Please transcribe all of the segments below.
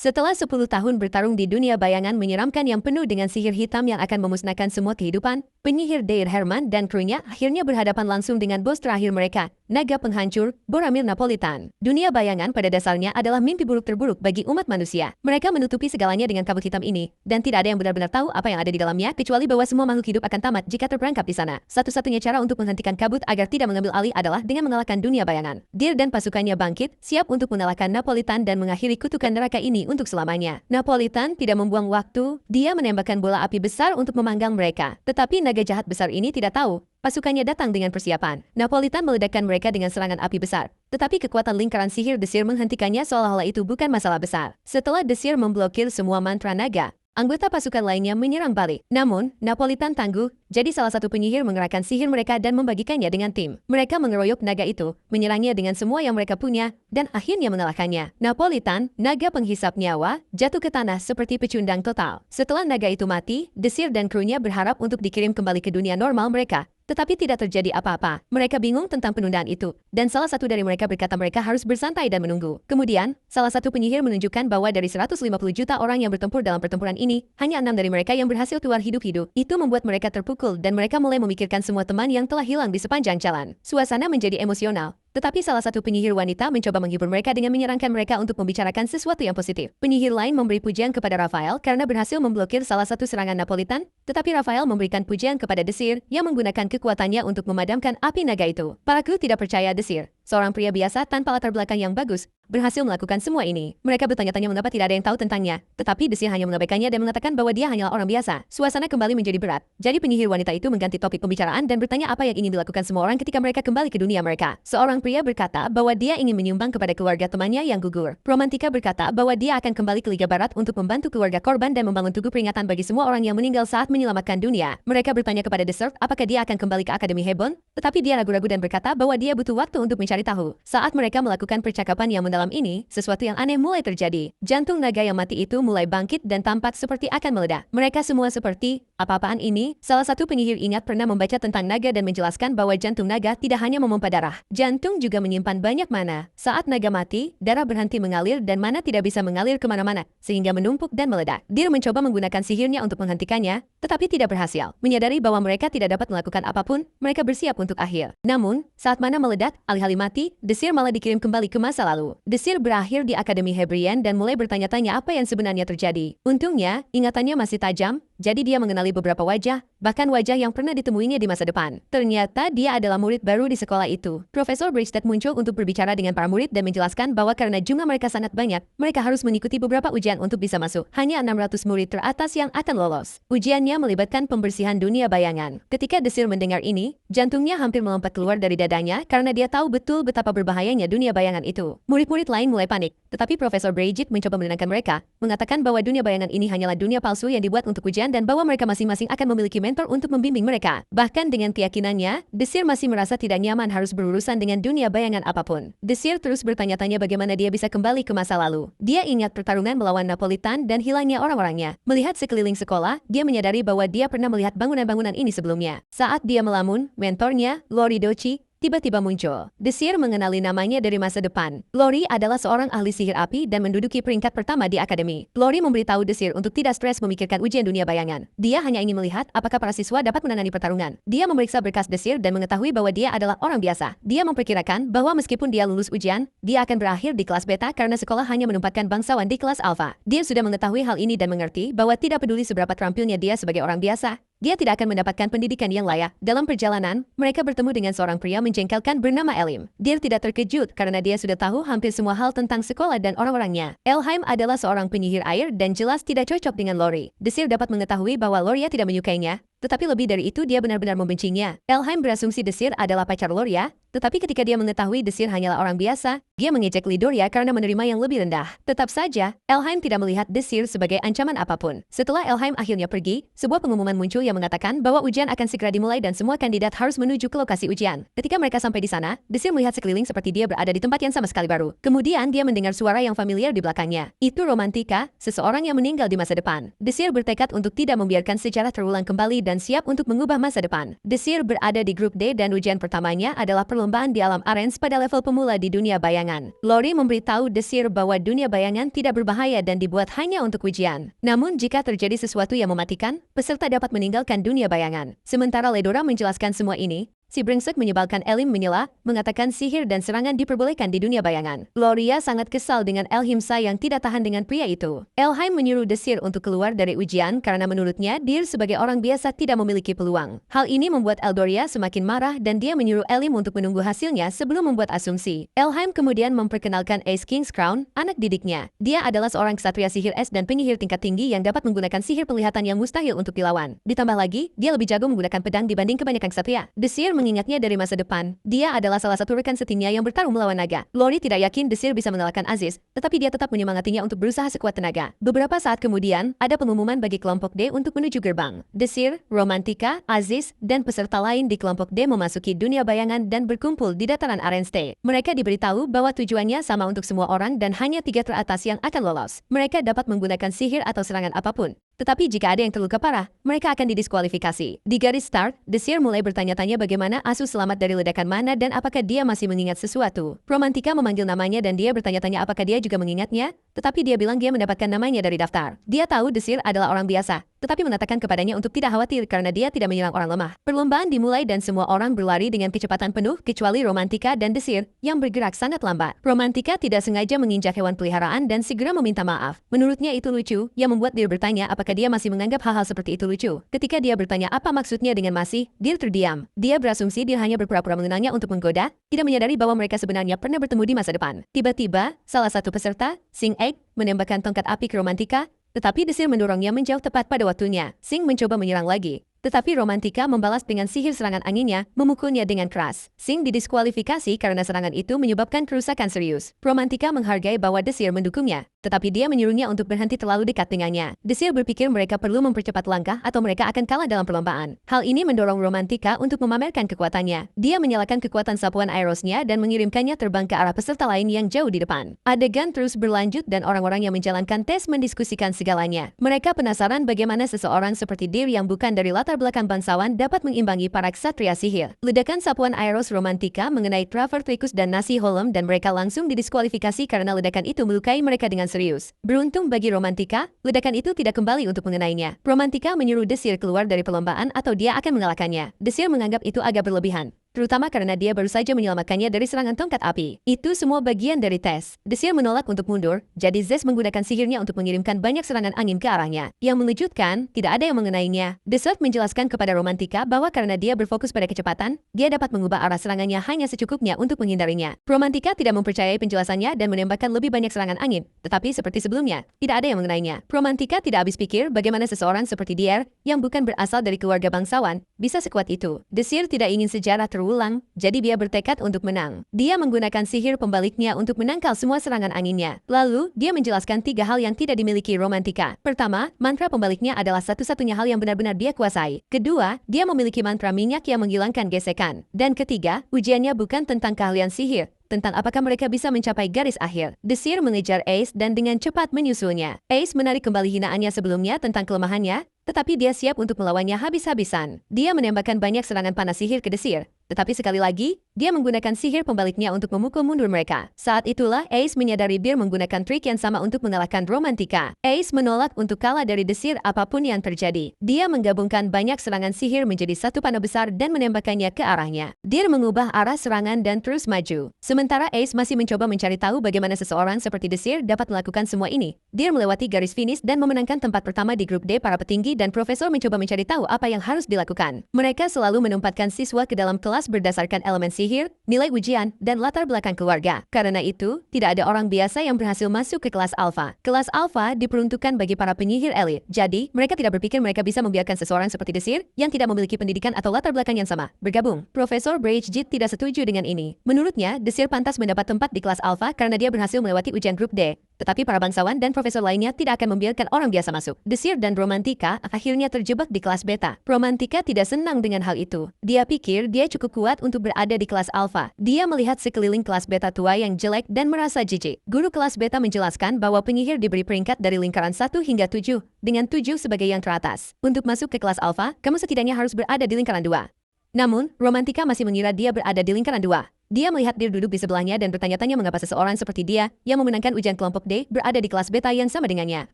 Setelah 10 tahun bertarung di dunia bayangan menyeramkan yang penuh dengan sihir hitam yang akan memusnahkan semua kehidupan, penyihir Deir Herman dan krunya akhirnya berhadapan langsung dengan bos terakhir mereka, naga penghancur, Boromir Napolitan. Dunia bayangan pada dasarnya adalah mimpi buruk terburuk bagi umat manusia. Mereka menutupi segalanya dengan kabut hitam ini, dan tidak ada yang benar-benar tahu apa yang ada di dalamnya kecuali bahwa semua makhluk hidup akan tamat jika terperangkap di sana. Satu-satunya cara untuk menghentikan kabut agar tidak mengambil alih adalah dengan mengalahkan dunia bayangan. Deir dan pasukannya bangkit, siap untuk mengalahkan Napolitan dan mengakhiri kutukan neraka ini untuk selamanya. Napolitan tidak membuang waktu, dia menembakkan bola api besar untuk memanggang mereka. Tetapi naga jahat besar ini tidak tahu. Pasukannya datang dengan persiapan. Napolitan meledakkan mereka dengan serangan api besar. Tetapi kekuatan lingkaran sihir desir menghentikannya seolah-olah itu bukan masalah besar. Setelah desir memblokir semua mantra naga, anggota pasukan lainnya menyerang balik. Namun, Napolitan tangguh, jadi salah satu penyihir mengerahkan sihir mereka dan membagikannya dengan tim. Mereka mengeroyok naga itu, menyerangnya dengan semua yang mereka punya, dan akhirnya mengalahkannya. Napolitan, naga penghisap nyawa, jatuh ke tanah seperti pecundang total. Setelah naga itu mati, desir dan krunya berharap untuk dikirim kembali ke dunia normal mereka. Tetapi tidak terjadi apa-apa. Mereka bingung tentang penundaan itu. Dan salah satu dari mereka berkata mereka harus bersantai dan menunggu. Kemudian, salah satu penyihir menunjukkan bahwa dari 150 juta orang yang bertempur dalam pertempuran ini, hanya 6 dari mereka yang berhasil keluar hidup-hidup. Itu membuat mereka terpukul dan mereka mulai memikirkan semua teman yang telah hilang di sepanjang jalan. Suasana menjadi emosional. Tetapi salah satu penyihir wanita mencoba menghibur mereka dengan menyarankan mereka untuk membicarakan sesuatu yang positif. Penyihir lain memberi pujian kepada Raphael karena berhasil memblokir salah satu serangan Napolitan, tetapi Raphael memberikan pujian kepada Desir yang menggunakan kekuatannya untuk memadamkan api naga itu. Para kru tidak percaya Desir, seorang pria biasa tanpa latar belakang yang bagus, berhasil melakukan semua ini. Mereka bertanya-tanya mengapa tidak ada yang tahu tentangnya, tetapi Desir hanya mengabaikannya dan mengatakan bahwa dia hanyalah orang biasa. Suasana kembali menjadi berat. Jadi penyihir wanita itu mengganti topik pembicaraan dan bertanya apa yang ingin dilakukan semua orang ketika mereka kembali ke dunia mereka. Seorang pria berkata bahwa dia ingin menyumbang kepada keluarga temannya yang gugur. Romantika berkata bahwa dia akan kembali ke Liga Barat untuk membantu keluarga korban dan membangun tugu peringatan bagi semua orang yang meninggal saat menyelamatkan dunia. Mereka bertanya kepada Desert apakah dia akan kembali ke Akademi Hebon, tetapi dia ragu-ragu dan berkata bahwa dia butuh waktu untuk mencari tahu. Saat mereka melakukan percakapan yang mendalam ini, sesuatu yang aneh mulai terjadi. Jantung naga yang mati itu mulai bangkit dan tampak seperti akan meledak. Mereka semua seperti, apa-apaan ini? Salah satu penyihir ingat pernah membaca tentang naga dan menjelaskan bahwa jantung naga tidak hanya memompa darah. Jantung juga menyimpan banyak mana. Saat naga mati, darah berhenti mengalir dan mana tidak bisa mengalir kemana-mana, sehingga menumpuk dan meledak. Deir mencoba menggunakan sihirnya untuk menghentikannya, tetapi tidak berhasil. Menyadari bahwa mereka tidak dapat melakukan apapun, mereka bersiap untuk akhir. Namun, saat mana meledak, alih-alih mati, Desir malah dikirim kembali ke masa lalu. Desir berakhir di Akademi Hebrian dan mulai bertanya-tanya apa yang sebenarnya terjadi. Untungnya, ingatannya masih tajam, jadi dia mengenali beberapa wajah, bahkan wajah yang pernah ditemuinya di masa depan. Ternyata dia adalah murid baru di sekolah itu. Profesor Brigstad muncul untuk berbicara dengan para murid dan menjelaskan bahwa karena jumlah mereka sangat banyak, mereka harus mengikuti beberapa ujian untuk bisa masuk. Hanya 600 murid teratas yang akan lolos. Ujiannya melibatkan pembersihan dunia bayangan. Ketika Desir mendengar ini, jantungnya hampir melompat keluar dari dadanya karena dia tahu betul betapa berbahayanya dunia bayangan itu. Murid-murid lain mulai panik, tetapi Profesor Brigid mencoba menenangkan mereka, mengatakan bahwa dunia bayangan ini hanyalah dunia palsu yang dibuat untuk ujian dan bahwa mereka masing-masing akan memiliki mentor untuk membimbing mereka. Bahkan dengan keyakinannya, Desir masih merasa tidak nyaman harus berurusan dengan dunia bayangan apapun. Desir terus bertanya-tanya bagaimana dia bisa kembali ke masa lalu. Dia ingat pertarungan melawan Napolitan dan hilangnya orang-orangnya. Melihat sekeliling sekolah, dia menyadari bahwa dia pernah melihat bangunan-bangunan ini sebelumnya. Saat dia melamun, mentornya, Lori Doci, tiba-tiba muncul. Desir mengenali namanya dari masa depan. Lori adalah seorang ahli sihir api dan menduduki peringkat pertama di akademi. Lori memberitahu Desir untuk tidak stres memikirkan ujian dunia bayangan. Dia hanya ingin melihat apakah para siswa dapat menangani pertarungan. Dia memeriksa berkas Desir dan mengetahui bahwa dia adalah orang biasa. Dia memperkirakan bahwa meskipun dia lulus ujian, dia akan berakhir di kelas beta karena sekolah hanya menempatkan bangsawan di kelas alfa. Dia sudah mengetahui hal ini dan mengerti bahwa tidak peduli seberapa terampilnya dia sebagai orang biasa, dia tidak akan mendapatkan pendidikan yang layak. Dalam perjalanan, mereka bertemu dengan seorang pria menjengkelkan bernama Elim. Dia tidak terkejut karena dia sudah tahu hampir semua hal tentang sekolah dan orang-orangnya. Elheim adalah seorang penyihir air dan jelas tidak cocok dengan Lori. Desir dapat mengetahui bahwa Loria tidak menyukainya, tetapi lebih dari itu dia benar-benar membencinya. Elheim berasumsi Desir adalah pacar Loria, tetapi ketika dia mengetahui Desir hanyalah orang biasa, dia mengejek Lidoria karena menerima yang lebih rendah. Tetap saja, Elheim tidak melihat Desir sebagai ancaman apapun. Setelah Elheim akhirnya pergi, sebuah pengumuman muncul yang mengatakan bahwa ujian akan segera dimulai dan semua kandidat harus menuju ke lokasi ujian. Ketika mereka sampai di sana, Desir melihat sekeliling seperti dia berada di tempat yang sama sekali baru. Kemudian dia mendengar suara yang familiar di belakangnya. Itu Romantika, seseorang yang meninggal di masa depan. Desir bertekad untuk tidak membiarkan sejarah terulang kembali dan siap untuk mengubah masa depan. Desir berada di grup D dan ujian pertamanya adalah perlombaan di alam arens pada level pemula di dunia bayangan. Lori memberitahu Desir bahwa dunia bayangan tidak berbahaya dan dibuat hanya untuk ujian. Namun jika terjadi sesuatu yang mematikan, peserta dapat meninggalkan dunia bayangan. Sementara Ledora menjelaskan semua ini, si brengsek menyebalkan Elim menyela, mengatakan sihir dan serangan diperbolehkan di dunia bayangan. Loria sangat kesal dengan Elhimsa yang tidak tahan dengan pria itu. Elheim menyuruh Desir untuk keluar dari ujian karena menurutnya Dir sebagai orang biasa tidak memiliki peluang. Hal ini membuat Eldoria semakin marah dan dia menyuruh Elim untuk menunggu hasilnya sebelum membuat asumsi. Elheim kemudian memperkenalkan Ace King's Crown, anak didiknya. Dia adalah seorang ksatria sihir es dan penyihir tingkat tinggi yang dapat menggunakan sihir penglihatan yang mustahil untuk dilawan. Ditambah lagi, dia lebih jago menggunakan pedang dibanding kebanyakan ksatria. Desir mengingatnya dari masa depan. Dia adalah salah satu rekan setimnya yang bertarung melawan naga. Lori tidak yakin Desir bisa mengalahkan Aziz, tetapi dia tetap menyemangatinya untuk berusaha sekuat tenaga. Beberapa saat kemudian, ada pengumuman bagi kelompok D untuk menuju gerbang. Desir, Romantika, Aziz, dan peserta lain di kelompok D memasuki dunia bayangan dan berkumpul di dataran Arenstate. Mereka diberitahu bahwa tujuannya sama untuk semua orang dan hanya 3 teratas yang akan lolos. Mereka dapat menggunakan sihir atau serangan apapun. Tetapi jika ada yang terluka parah, mereka akan didiskualifikasi. Di garis start, Desir mulai bertanya-tanya bagaimana Asus selamat dari ledakan mana dan apakah dia masih mengingat sesuatu. Romantika memanggil namanya dan dia bertanya-tanya apakah dia juga mengingatnya, tetapi dia bilang dia mendapatkan namanya dari daftar. Dia tahu Desir adalah orang biasa, tetapi mengatakan kepadanya untuk tidak khawatir karena dia tidak menyerang orang lemah. Perlombaan dimulai dan semua orang berlari dengan kecepatan penuh kecuali Romantika dan Desir yang bergerak sangat lambat. Romantika tidak sengaja menginjak hewan peliharaan dan segera meminta maaf. Menurutnya itu lucu, yang membuat Dir bertanya apakah dia masih menganggap hal-hal seperti itu lucu. Ketika dia bertanya apa maksudnya dengan masih, Dir terdiam. Dia berasumsi Dir hanya berpura-pura mengenalnya untuk menggoda, tidak menyadari bahwa mereka sebenarnya pernah bertemu di masa depan. Tiba-tiba, salah satu peserta, Sing Egg, menembakkan tongkat api ke Romantika, tetapi Desir mendorongnya menjauh tepat pada waktunya. Sing mencoba menyerang lagi. Tetapi Romantika membalas dengan sihir serangan anginnya, memukulnya dengan keras. Sing didiskualifikasi karena serangan itu menyebabkan kerusakan serius. Romantika menghargai bahwa Desir mendukungnya, tetapi dia menyuruhnya untuk berhenti terlalu dekat dengannya. Desir berpikir mereka perlu mempercepat langkah atau mereka akan kalah dalam perlombaan. Hal ini mendorong Romantika untuk memamerkan kekuatannya. Dia menyalakan kekuatan sapuan aerosnya dan mengirimkannya terbang ke arah peserta lain yang jauh di depan. Adegan terus berlanjut dan orang-orang yang menjalankan tes mendiskusikan segalanya. Mereka penasaran bagaimana seseorang seperti Dir yang bukan dari latar belakang bangsawan dapat mengimbangi para ksatria sihir. Ledakan sapuan aeros Romantika mengenai Travertricus dan Nasi Holem dan mereka langsung didiskualifikasi karena ledakan itu melukai mereka dengan serius. Beruntung bagi Romantika, ledakan itu tidak kembali untuk mengenainya. Romantika menyuruh Desir keluar dari perlombaan atau dia akan mengalahkannya. Desir menganggap itu agak berlebihan, terutama karena dia baru saja menyelamatkannya dari serangan tongkat api. Itu semua bagian dari tes. Desir menolak untuk mundur, jadi Zez menggunakan sihirnya untuk mengirimkan banyak serangan angin ke arahnya. Yang mengejutkan, tidak ada yang mengenainya. Desert menjelaskan kepada Romantika bahwa karena dia berfokus pada kecepatan, dia dapat mengubah arah serangannya hanya secukupnya untuk menghindarinya. Romantika tidak mempercayai penjelasannya dan menembakkan lebih banyak serangan angin, tetapi seperti sebelumnya, tidak ada yang mengenainya. Romantika tidak habis pikir bagaimana seseorang seperti Dier, yang bukan berasal dari keluarga bangsawan, bisa sekuat itu. Desir tidak ingin sejarah terulang, jadi dia bertekad untuk menang. Dia menggunakan sihir pembaliknya untuk menangkal semua serangan anginnya. Lalu, dia menjelaskan 3 hal yang tidak dimiliki Romantika. Pertama, mantra pembaliknya adalah satu-satunya hal yang benar-benar dia kuasai. Kedua, dia memiliki mantra minyak yang menghilangkan gesekan. Dan ketiga, ujiannya bukan tentang keahlian sihir, tentang apakah mereka bisa mencapai garis akhir. Desir mengejar Ace dan dengan cepat menyusulnya. Ace menarik kembali hinaannya sebelumnya tentang kelemahannya, tetapi dia siap untuk melawannya habis-habisan. Dia menembakkan banyak serangan panas sihir ke Desir, tetapi sekali lagi, dia menggunakan sihir pembaliknya untuk memukul mundur mereka. Saat itulah Ace menyadari Dir menggunakan trik yang sama untuk mengalahkan Romantika. Ace menolak untuk kalah dari Desir apapun yang terjadi. Dia menggabungkan banyak serangan sihir menjadi satu panah besar dan menembakkannya ke arahnya. Dir mengubah arah serangan dan terus maju. Sementara Ace masih mencoba mencari tahu bagaimana seseorang seperti Desir dapat melakukan semua ini. Dir melewati garis finish dan memenangkan tempat pertama di grup D para petinggi dan profesor mencoba mencari tahu apa yang harus dilakukan. Mereka selalu menempatkan siswa ke dalam kelas berdasarkan elemen sihir, nilai ujian, dan latar belakang keluarga. Karena itu, tidak ada orang biasa yang berhasil masuk ke kelas alfa. Kelas alfa diperuntukkan bagi para penyihir elit. Jadi, mereka tidak berpikir mereka bisa membiarkan seseorang seperti Desir yang tidak memiliki pendidikan atau latar belakang yang sama bergabung. Profesor Braithjit tidak setuju dengan ini. Menurutnya, Desir pantas mendapat tempat di kelas alfa karena dia berhasil melewati ujian grup D. Tetapi para bangsawan dan profesor lainnya tidak akan membiarkan orang biasa masuk. Desir dan Romantika akhirnya terjebak di kelas beta. Romantika tidak senang dengan hal itu. Dia pikir dia cukup kuat untuk berada di kelas alfa. Dia melihat sekeliling kelas beta tua yang jelek dan merasa jijik. Guru kelas beta menjelaskan bahwa penyihir diberi peringkat dari lingkaran 1 hingga 7, dengan 7 sebagai yang teratas. Untuk masuk ke kelas alfa, kamu setidaknya harus berada di lingkaran 2. Namun, Romantika masih mengira dia berada di lingkaran 2. Dia melihat Dear duduk di sebelahnya dan bertanya-tanya mengapa seseorang seperti dia yang memenangkan ujian kelompok D berada di kelas beta yang sama dengannya.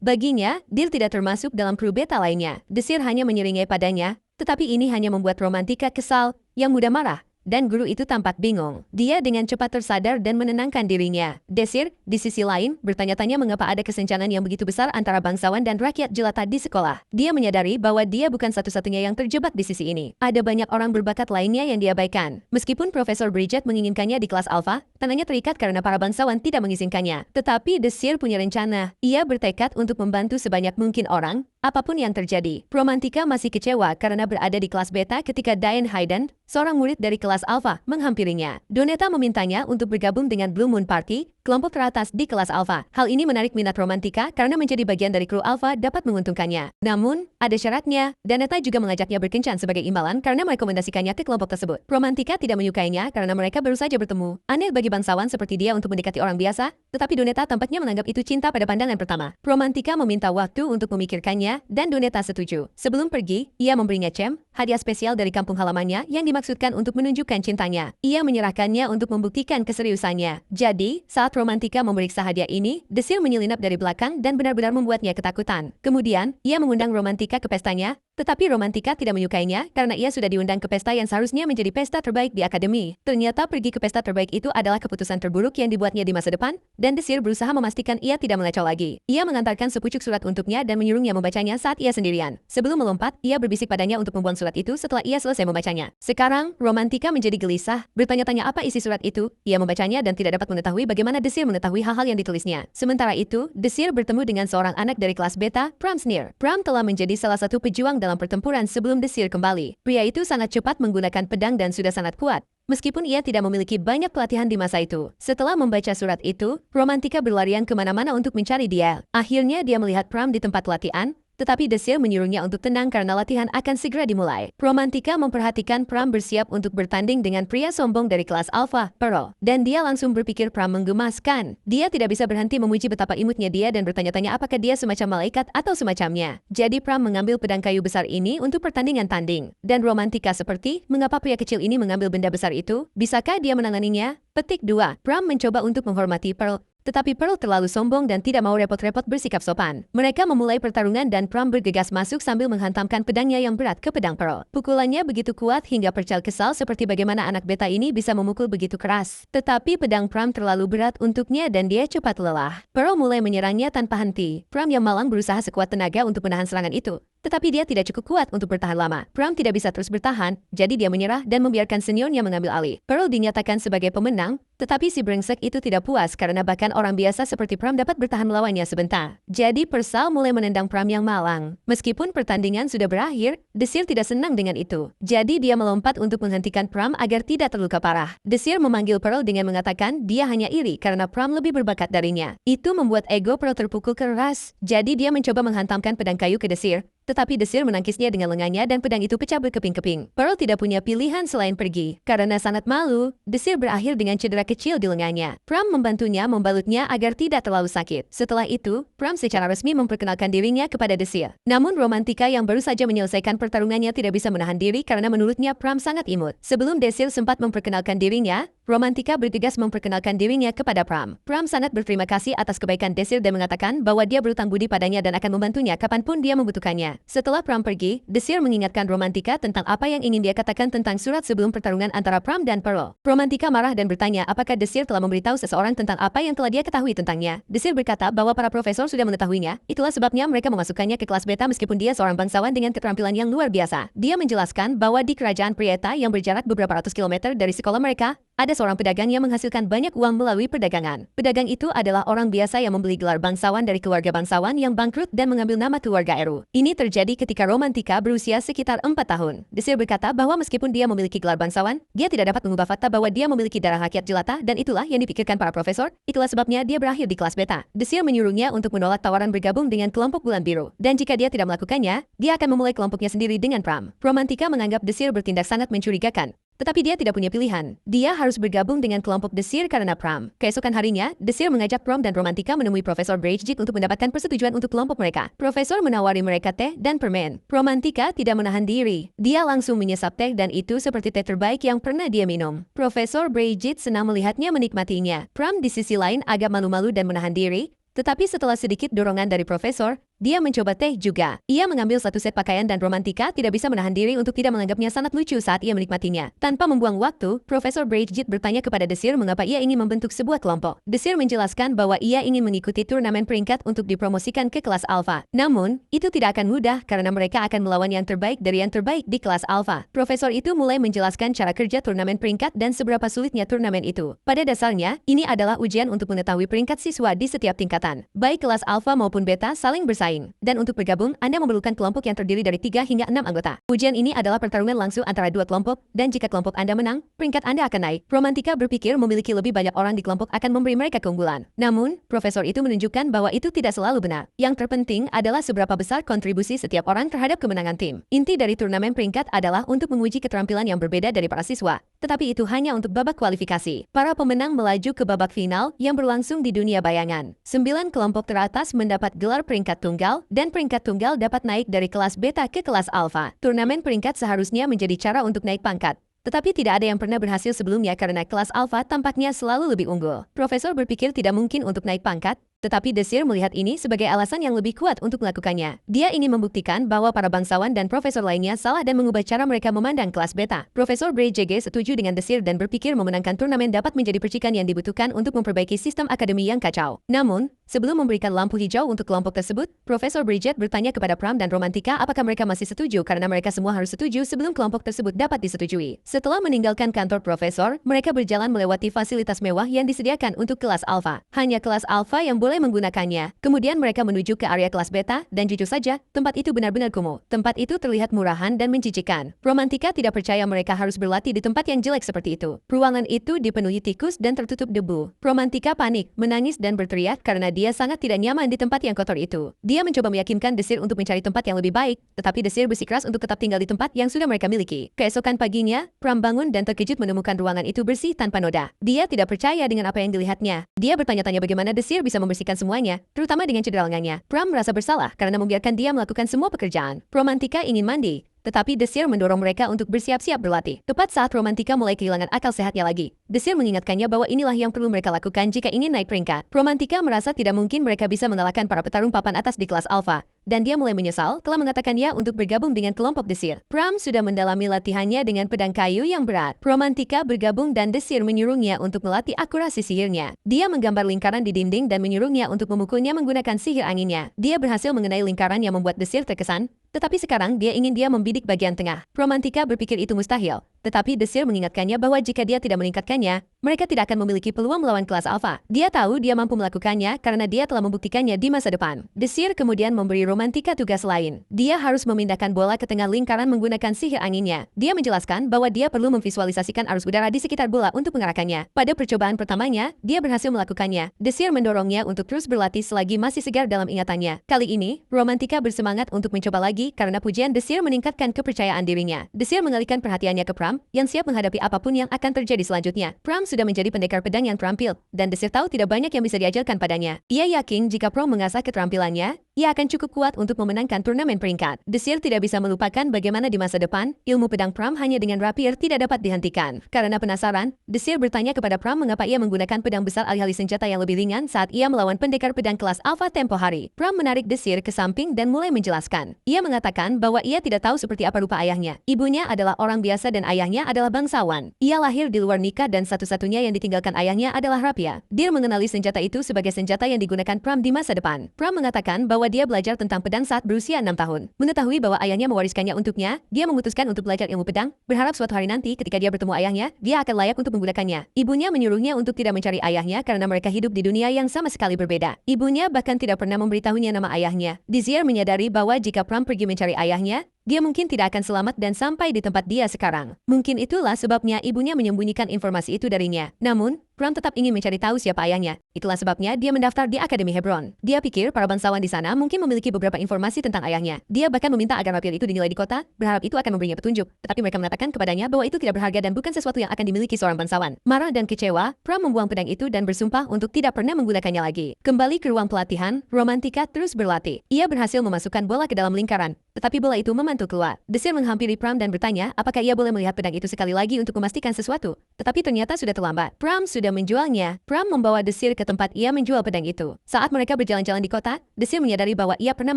Baginya, Dear tidak termasuk dalam kru beta lainnya. Desir hanya menyeringai padanya, tetapi ini hanya membuat Romantika kesal, yang mudah marah. Dan guru itu tampak bingung. Dia dengan cepat tersadar dan menenangkan dirinya. Desir, di sisi lain, bertanya-tanya mengapa ada kesenjangan yang begitu besar antara bangsawan dan rakyat jelata di sekolah. Dia menyadari bahwa dia bukan satu-satunya yang terjebak di sisi ini. Ada banyak orang berbakat lainnya yang diabaikan. Meskipun Profesor Bridget menginginkannya di kelas alfa, tangannya terikat karena para bangsawan tidak mengizinkannya. Tetapi Desir punya rencana. Ia bertekad untuk membantu sebanyak mungkin orang, apapun yang terjadi. Romantika masih kecewa karena berada di kelas beta ketika Diane Hayden, seorang murid dari kelas alfa, menghampirinya. Donetta memintanya untuk bergabung dengan Blue Moon Party, kelompok teratas di kelas alfa. Hal ini menarik minat Romantika karena menjadi bagian dari kru alfa dapat menguntungkannya. Namun, ada syaratnya. Donetta juga mengajaknya berkencan sebagai imbalan karena merekomendasikannya ke kelompok tersebut. Romantika tidak menyukainya karena mereka baru saja bertemu. Aneh bagi bangsawan seperti dia untuk mendekati orang biasa, tetapi Donetta tampaknya menganggap itu cinta pada pandangan pertama. Romantika meminta waktu untuk memikirkannya dan Donetta setuju. Sebelum pergi, ia memberinya cem, hadiah spesial dari kampung halamannya yang dimaksudkan untuk menunjukkan cintanya. Ia menyerahkannya untuk membuktikan keseriusannya. Jadi, saat Romantika memeriksa hadiah ini, Desir menyelinap dari belakang dan benar-benar membuatnya ketakutan. Kemudian, ia mengundang Romantika ke pestanya, tetapi Romantika tidak menyukainya karena ia sudah diundang ke pesta yang seharusnya menjadi pesta terbaik di akademi. Ternyata pergi ke pesta terbaik itu adalah keputusan terburuk yang dibuatnya di masa depan, dan Desir berusaha memastikan ia tidak meleco lagi. Ia mengantarkan sepucuk surat untuknya dan menyuruhnya membacanya saat ia sendirian. Sebelum melompat, ia berbisik padanya untuk membuang surat itu setelah ia selesai membacanya. Sekarang, Romantika menjadi gelisah, bertanya-tanya apa isi surat itu. Ia membacanya dan tidak dapat mengetahui bagaimana Desir mengetahui hal-hal yang ditulisnya. Sementara itu, Desir bertemu dengan seorang anak dari kelas beta, Pram Sneer. Pram telah menjadi salah satu pejuang dalam pertempuran sebelum Desir kembali. Pria itu sangat cepat menggunakan pedang dan sudah sangat kuat, meskipun ia tidak memiliki banyak pelatihan di masa itu. Setelah membaca surat itu, Romantika berlarian kemana-mana untuk mencari dia. Akhirnya dia melihat Pram di tempat latihan, tetapi Desir menyuruhnya untuk tenang karena latihan akan segera dimulai. Romantika memperhatikan Pram bersiap untuk bertanding dengan pria sombong dari kelas Alpha, Pearl. Dan dia langsung berpikir Pram menggemaskan. Dia tidak bisa berhenti memuji betapa imutnya dia dan bertanya-tanya apakah dia semacam malaikat atau semacamnya. Jadi Pram mengambil pedang kayu besar ini untuk pertandingan tanding. Dan Romantika seperti, mengapa pria kecil ini mengambil benda besar itu? Bisakah dia menanganinya? Petik 2. Pram mencoba untuk menghormati Pearl, tetapi Pearl terlalu sombong dan tidak mau repot-repot bersikap sopan. Mereka memulai pertarungan dan Pram bergegas masuk sambil menghantamkan pedangnya yang berat ke pedang Pearl. Pukulannya begitu kuat hingga Pearl kesal seperti bagaimana anak beta ini bisa memukul begitu keras. Tetapi pedang Pram terlalu berat untuknya dan dia cepat lelah. Pearl mulai menyerangnya tanpa henti. Pram yang malang berusaha sekuat tenaga untuk menahan serangan itu, tetapi dia tidak cukup kuat untuk bertahan lama. Pram tidak bisa terus bertahan, jadi dia menyerah dan membiarkan seniornya mengambil alih. Pearl dinyatakan sebagai pemenang, tetapi si brengsek itu tidak puas karena bahkan orang biasa seperti Pram dapat bertahan melawannya sebentar. Jadi Persal mulai menendang Pram yang malang. Meskipun pertandingan sudah berakhir, Desir tidak senang dengan itu. Jadi dia melompat untuk menghentikan Pram agar tidak terluka parah. Desir memanggil Pearl dengan mengatakan dia hanya iri karena Pram lebih berbakat darinya. Itu membuat ego Pearl terpukul keras. Jadi dia mencoba menghantamkan pedang kayu ke Desir, tetapi Desir menangkisnya dengan lengannya dan pedang itu pecah berkeping-keping. Pearl tidak punya pilihan selain pergi. Karena sangat malu, Desir berakhir dengan cedera kecil di lengannya. Pram membantunya membalutnya agar tidak terlalu sakit. Setelah itu, Pram secara resmi memperkenalkan dirinya kepada Desir. Namun Romantika yang baru saja menyelesaikan pertarungannya tidak bisa menahan diri karena menurutnya Pram sangat imut. Sebelum Desir sempat memperkenalkan dirinya, Romantika bergegas memperkenalkan dirinya kepada Pram. Pram sangat berterima kasih atas kebaikan Desir dan mengatakan bahwa dia berutang budi padanya dan akan membantunya kapanpun dia membutuhkannya. Setelah Pram pergi, Desir mengingatkan Romantika tentang apa yang ingin dia katakan tentang surat sebelum pertarungan antara Pram dan Pearl. Romantika marah dan bertanya apakah Desir telah memberitahu seseorang tentang apa yang telah dia ketahui tentangnya. Desir berkata bahwa para profesor sudah mengetahuinya, itulah sebabnya mereka memasukkannya ke kelas beta meskipun dia seorang bangsawan dengan keterampilan yang luar biasa. Dia menjelaskan bahwa di kerajaan Prieta yang berjarak beberapa ratus kilometer dari sekolah mereka, ada seorang pedagang yang menghasilkan banyak uang melalui perdagangan. Pedagang itu adalah orang biasa yang membeli gelar bangsawan dari keluarga bangsawan yang bangkrut dan mengambil nama keluarga Eru. Ini terjadi ketika Romantika berusia sekitar 4 tahun. Desir berkata bahwa meskipun dia memiliki gelar bangsawan, dia tidak dapat mengubah fakta bahwa dia memiliki darah rakyat jelata dan itulah yang dipikirkan para profesor. Itulah sebabnya dia berakhir di kelas beta. Desir menyuruhnya untuk menolak tawaran bergabung dengan kelompok bulan biru. Dan jika dia tidak melakukannya, dia akan memulai kelompoknya sendiri dengan Pram. Romantika menganggap Desir bertindak sangat mencurigakan. Tetapi dia tidak punya pilihan. Dia harus bergabung dengan kelompok Desir karena prom. Keesokan harinya, Desir mengajak Prom dan Romantika menemui Profesor Braithwaite untuk mendapatkan persetujuan untuk kelompok mereka. Profesor menawari mereka teh dan permen. Romantika tidak menahan diri. Dia langsung menyesap teh dan itu seperti teh terbaik yang pernah dia minum. Profesor Braithwaite senang melihatnya menikmatinya. Prom di sisi lain agak malu-malu dan menahan diri. Tetapi setelah sedikit dorongan dari profesor, dia mencoba teh juga. Ia mengambil satu set pakaian dan Romantika tidak bisa menahan diri untuk tidak menganggapnya sangat lucu saat ia menikmatinya. Tanpa membuang waktu, Profesor Braithwaite bertanya kepada Desir mengapa ia ingin membentuk sebuah kelompok. Desir menjelaskan bahwa ia ingin mengikuti turnamen peringkat untuk dipromosikan ke kelas Alpha. Namun, itu tidak akan mudah karena mereka akan melawan yang terbaik dari yang terbaik di kelas Alpha. Profesor itu mulai menjelaskan cara kerja turnamen peringkat dan seberapa sulitnya turnamen itu. Pada dasarnya, ini adalah ujian untuk mengetahui peringkat siswa di setiap tingkatan. Baik kelas Alpha maupun Beta saling bersaing. Dan untuk bergabung, Anda memerlukan kelompok yang terdiri dari 3 hingga 6 anggota. Ujian ini adalah pertarungan langsung antara dua kelompok, dan jika kelompok Anda menang, peringkat Anda akan naik. Romantika berpikir memiliki lebih banyak orang di kelompok akan memberi mereka keunggulan. Namun, profesor itu menunjukkan bahwa itu tidak selalu benar. Yang terpenting adalah seberapa besar kontribusi setiap orang terhadap kemenangan tim. Inti dari turnamen peringkat adalah untuk menguji keterampilan yang berbeda dari para siswa. Tetapi itu hanya untuk babak kualifikasi. Para pemenang melaju ke babak final yang berlangsung di dunia bayangan. 9 kelompok teratas mendapat gelar peringkat tunggal, dan peringkat tunggal dapat naik dari kelas beta ke kelas alfa. Turnamen peringkat seharusnya menjadi cara untuk naik pangkat. Tetapi tidak ada yang pernah berhasil sebelumnya karena kelas alfa tampaknya selalu lebih unggul. Profesor berpikir tidak mungkin untuk naik pangkat, tetapi Desir melihat ini sebagai alasan yang lebih kuat untuk melakukannya. Dia ingin membuktikan bahwa para bangsawan dan profesor lainnya salah dan mengubah cara mereka memandang kelas beta. Profesor Braithwaite setuju dengan Desir dan berpikir memenangkan turnamen dapat menjadi percikan yang dibutuhkan untuk memperbaiki sistem akademi yang kacau. Namun, sebelum memberikan lampu hijau untuk kelompok tersebut, Profesor Braithwaite bertanya kepada Prom dan Romantika apakah mereka masih setuju karena mereka semua harus setuju sebelum kelompok tersebut dapat disetujui. Setelah meninggalkan kantor profesor, mereka berjalan melewati fasilitas mewah yang disediakan untuk kelas alfa. Hanya kelas alfa yang boleh menggunakannya. Kemudian mereka menuju ke area kelas beta, dan jujur saja, tempat itu benar-benar kumuh. Tempat itu terlihat murahan dan menjijikan. Romantika tidak percaya mereka harus berlatih di tempat yang jelek seperti itu. Ruangan itu dipenuhi tikus dan tertutup debu. Romantika panik, menangis dan berteriak karena dia sangat tidak nyaman di tempat yang kotor itu. Dia mencoba meyakinkan Desir untuk mencari tempat yang lebih baik, tetapi Desir bersikeras untuk tetap tinggal di tempat yang sudah mereka miliki. Keesokan paginya, Pram bangun dan terkejut menemukan ruangan itu bersih tanpa noda. Dia tidak percaya dengan apa yang dilihatnya. Dia bertanya-tanya bagaimana Desir bisa membersihkan semuanya, terutama dengan cedera lengannya. Pram merasa bersalah karena membiarkan dia melakukan semua pekerjaan. Romantika ingin mandi, tetapi Desir mendorong mereka untuk bersiap-siap berlatih. Tepat saat Romantika mulai kehilangan akal sehatnya lagi, Desir mengingatkannya bahwa inilah yang perlu mereka lakukan jika ingin naik peringkat. Romantika merasa tidak mungkin mereka bisa mengalahkan para petarung papan atas di kelas alfa, dan dia mulai menyesal telah mengatakannya untuk bergabung dengan kelompok Desir. Pram sudah mendalami latihannya dengan pedang kayu yang berat. Romantika bergabung dan Desir menyuruhnya untuk melatih akurasi sihirnya. Dia menggambar lingkaran di dinding dan menyuruhnya untuk memukulnya menggunakan sihir anginnya. Dia berhasil mengenai lingkaran yang membuat Desir terkesan, tetapi sekarang dia ingin dia membidik bagian tengah. Romantika berpikir itu mustahil, tetapi Desir mengingatkannya bahwa jika dia tidak meningkatkannya, mereka tidak akan memiliki peluang melawan kelas alfa. Dia tahu dia mampu melakukannya karena dia telah membuktikannya di masa depan. Desir kemudian memberi Romantika tugas lain. Dia harus memindahkan bola ke tengah lingkaran menggunakan sihir anginnya. Dia menjelaskan bahwa dia perlu memvisualisasikan arus udara di sekitar bola untuk mengarahkannya. Pada percobaan pertamanya, dia berhasil melakukannya. Desir mendorongnya untuk terus berlatih selagi masih segar dalam ingatannya. Kali ini, Romantika bersemangat untuk mencoba lagi karena pujian Desir meningkatkan kepercayaan dirinya. Desir mengalihkan perhatiannya ke Pram, yang siap menghadapi apapun yang akan terjadi selanjutnya. Pram sudah menjadi pendekar pedang yang terampil, dan Desir tahu tidak banyak yang bisa diajarkan padanya. Ia yakin jika Pram mengasah keterampilannya, ia akan cukup kuat untuk memenangkan turnamen peringkat. Desir tidak bisa melupakan bagaimana di masa depan, ilmu pedang Pram hanya dengan rapier tidak dapat dihentikan. Karena penasaran, Desir bertanya kepada Pram mengapa ia menggunakan pedang besar alih-alih senjata yang lebih ringan saat ia melawan pendekar pedang kelas alfa tempo hari. Pram menarik Desir ke samping dan mulai menjelaskan. Ia mengatakan bahwa ia tidak tahu seperti apa rupa ayahnya. Ibunya adalah orang biasa dan ayahnya adalah bangsawan. Ia lahir di luar nikah dan satu-satunya yang ditinggalkan ayahnya adalah rapier. Dia mengenali senjata itu sebagai senjata yang digunakan Pram di masa depan. Pram mengatakan bahwa dia belajar tentang pedang saat berusia 6 tahun. Mengetahui bahwa ayahnya mewariskannya untuknya, dia memutuskan untuk belajar ilmu pedang, berharap suatu hari nanti ketika dia bertemu ayahnya, dia akan layak untuk menggunakannya. Ibunya menyuruhnya untuk tidak mencari ayahnya karena mereka hidup di dunia yang sama sekali berbeda. Ibunya bahkan tidak pernah memberitahunya nama ayahnya. Desir menyadari bahwa jika Pram pergi mencari ayahnya, dia mungkin tidak akan selamat dan sampai di tempat dia sekarang. Mungkin itulah sebabnya ibunya menyembunyikan informasi itu darinya. Namun, Pram tetap ingin mencari tahu siapa ayahnya. Itulah sebabnya dia mendaftar di Akademi Hebron. Dia pikir para bangsawan di sana mungkin memiliki beberapa informasi tentang ayahnya. Dia bahkan meminta agar rapier itu dinilai di kota, berharap itu akan memberinya petunjuk. Tetapi mereka mengatakan kepadanya bahwa itu tidak berharga dan bukan sesuatu yang akan dimiliki seorang bangsawan. Marah dan kecewa, Pram membuang pedang itu dan bersumpah untuk tidak pernah menggunakannya lagi. Kembali ke ruang pelatihan, Romantika terus berlatih. Ia berhasil memasukkan bola ke dalam lingkaran, tetapi bola itu memantul keluar. Desir menghampiri Pram dan bertanya apakah ia boleh melihat pedang itu sekali lagi untuk memastikan sesuatu. Tetapi ternyata sudah terlambat. Pram sudah menjualnya. Pram membawa Desir ke tempat ia menjual pedang itu. Saat mereka berjalan-jalan di kota, Desir menyadari bahwa ia pernah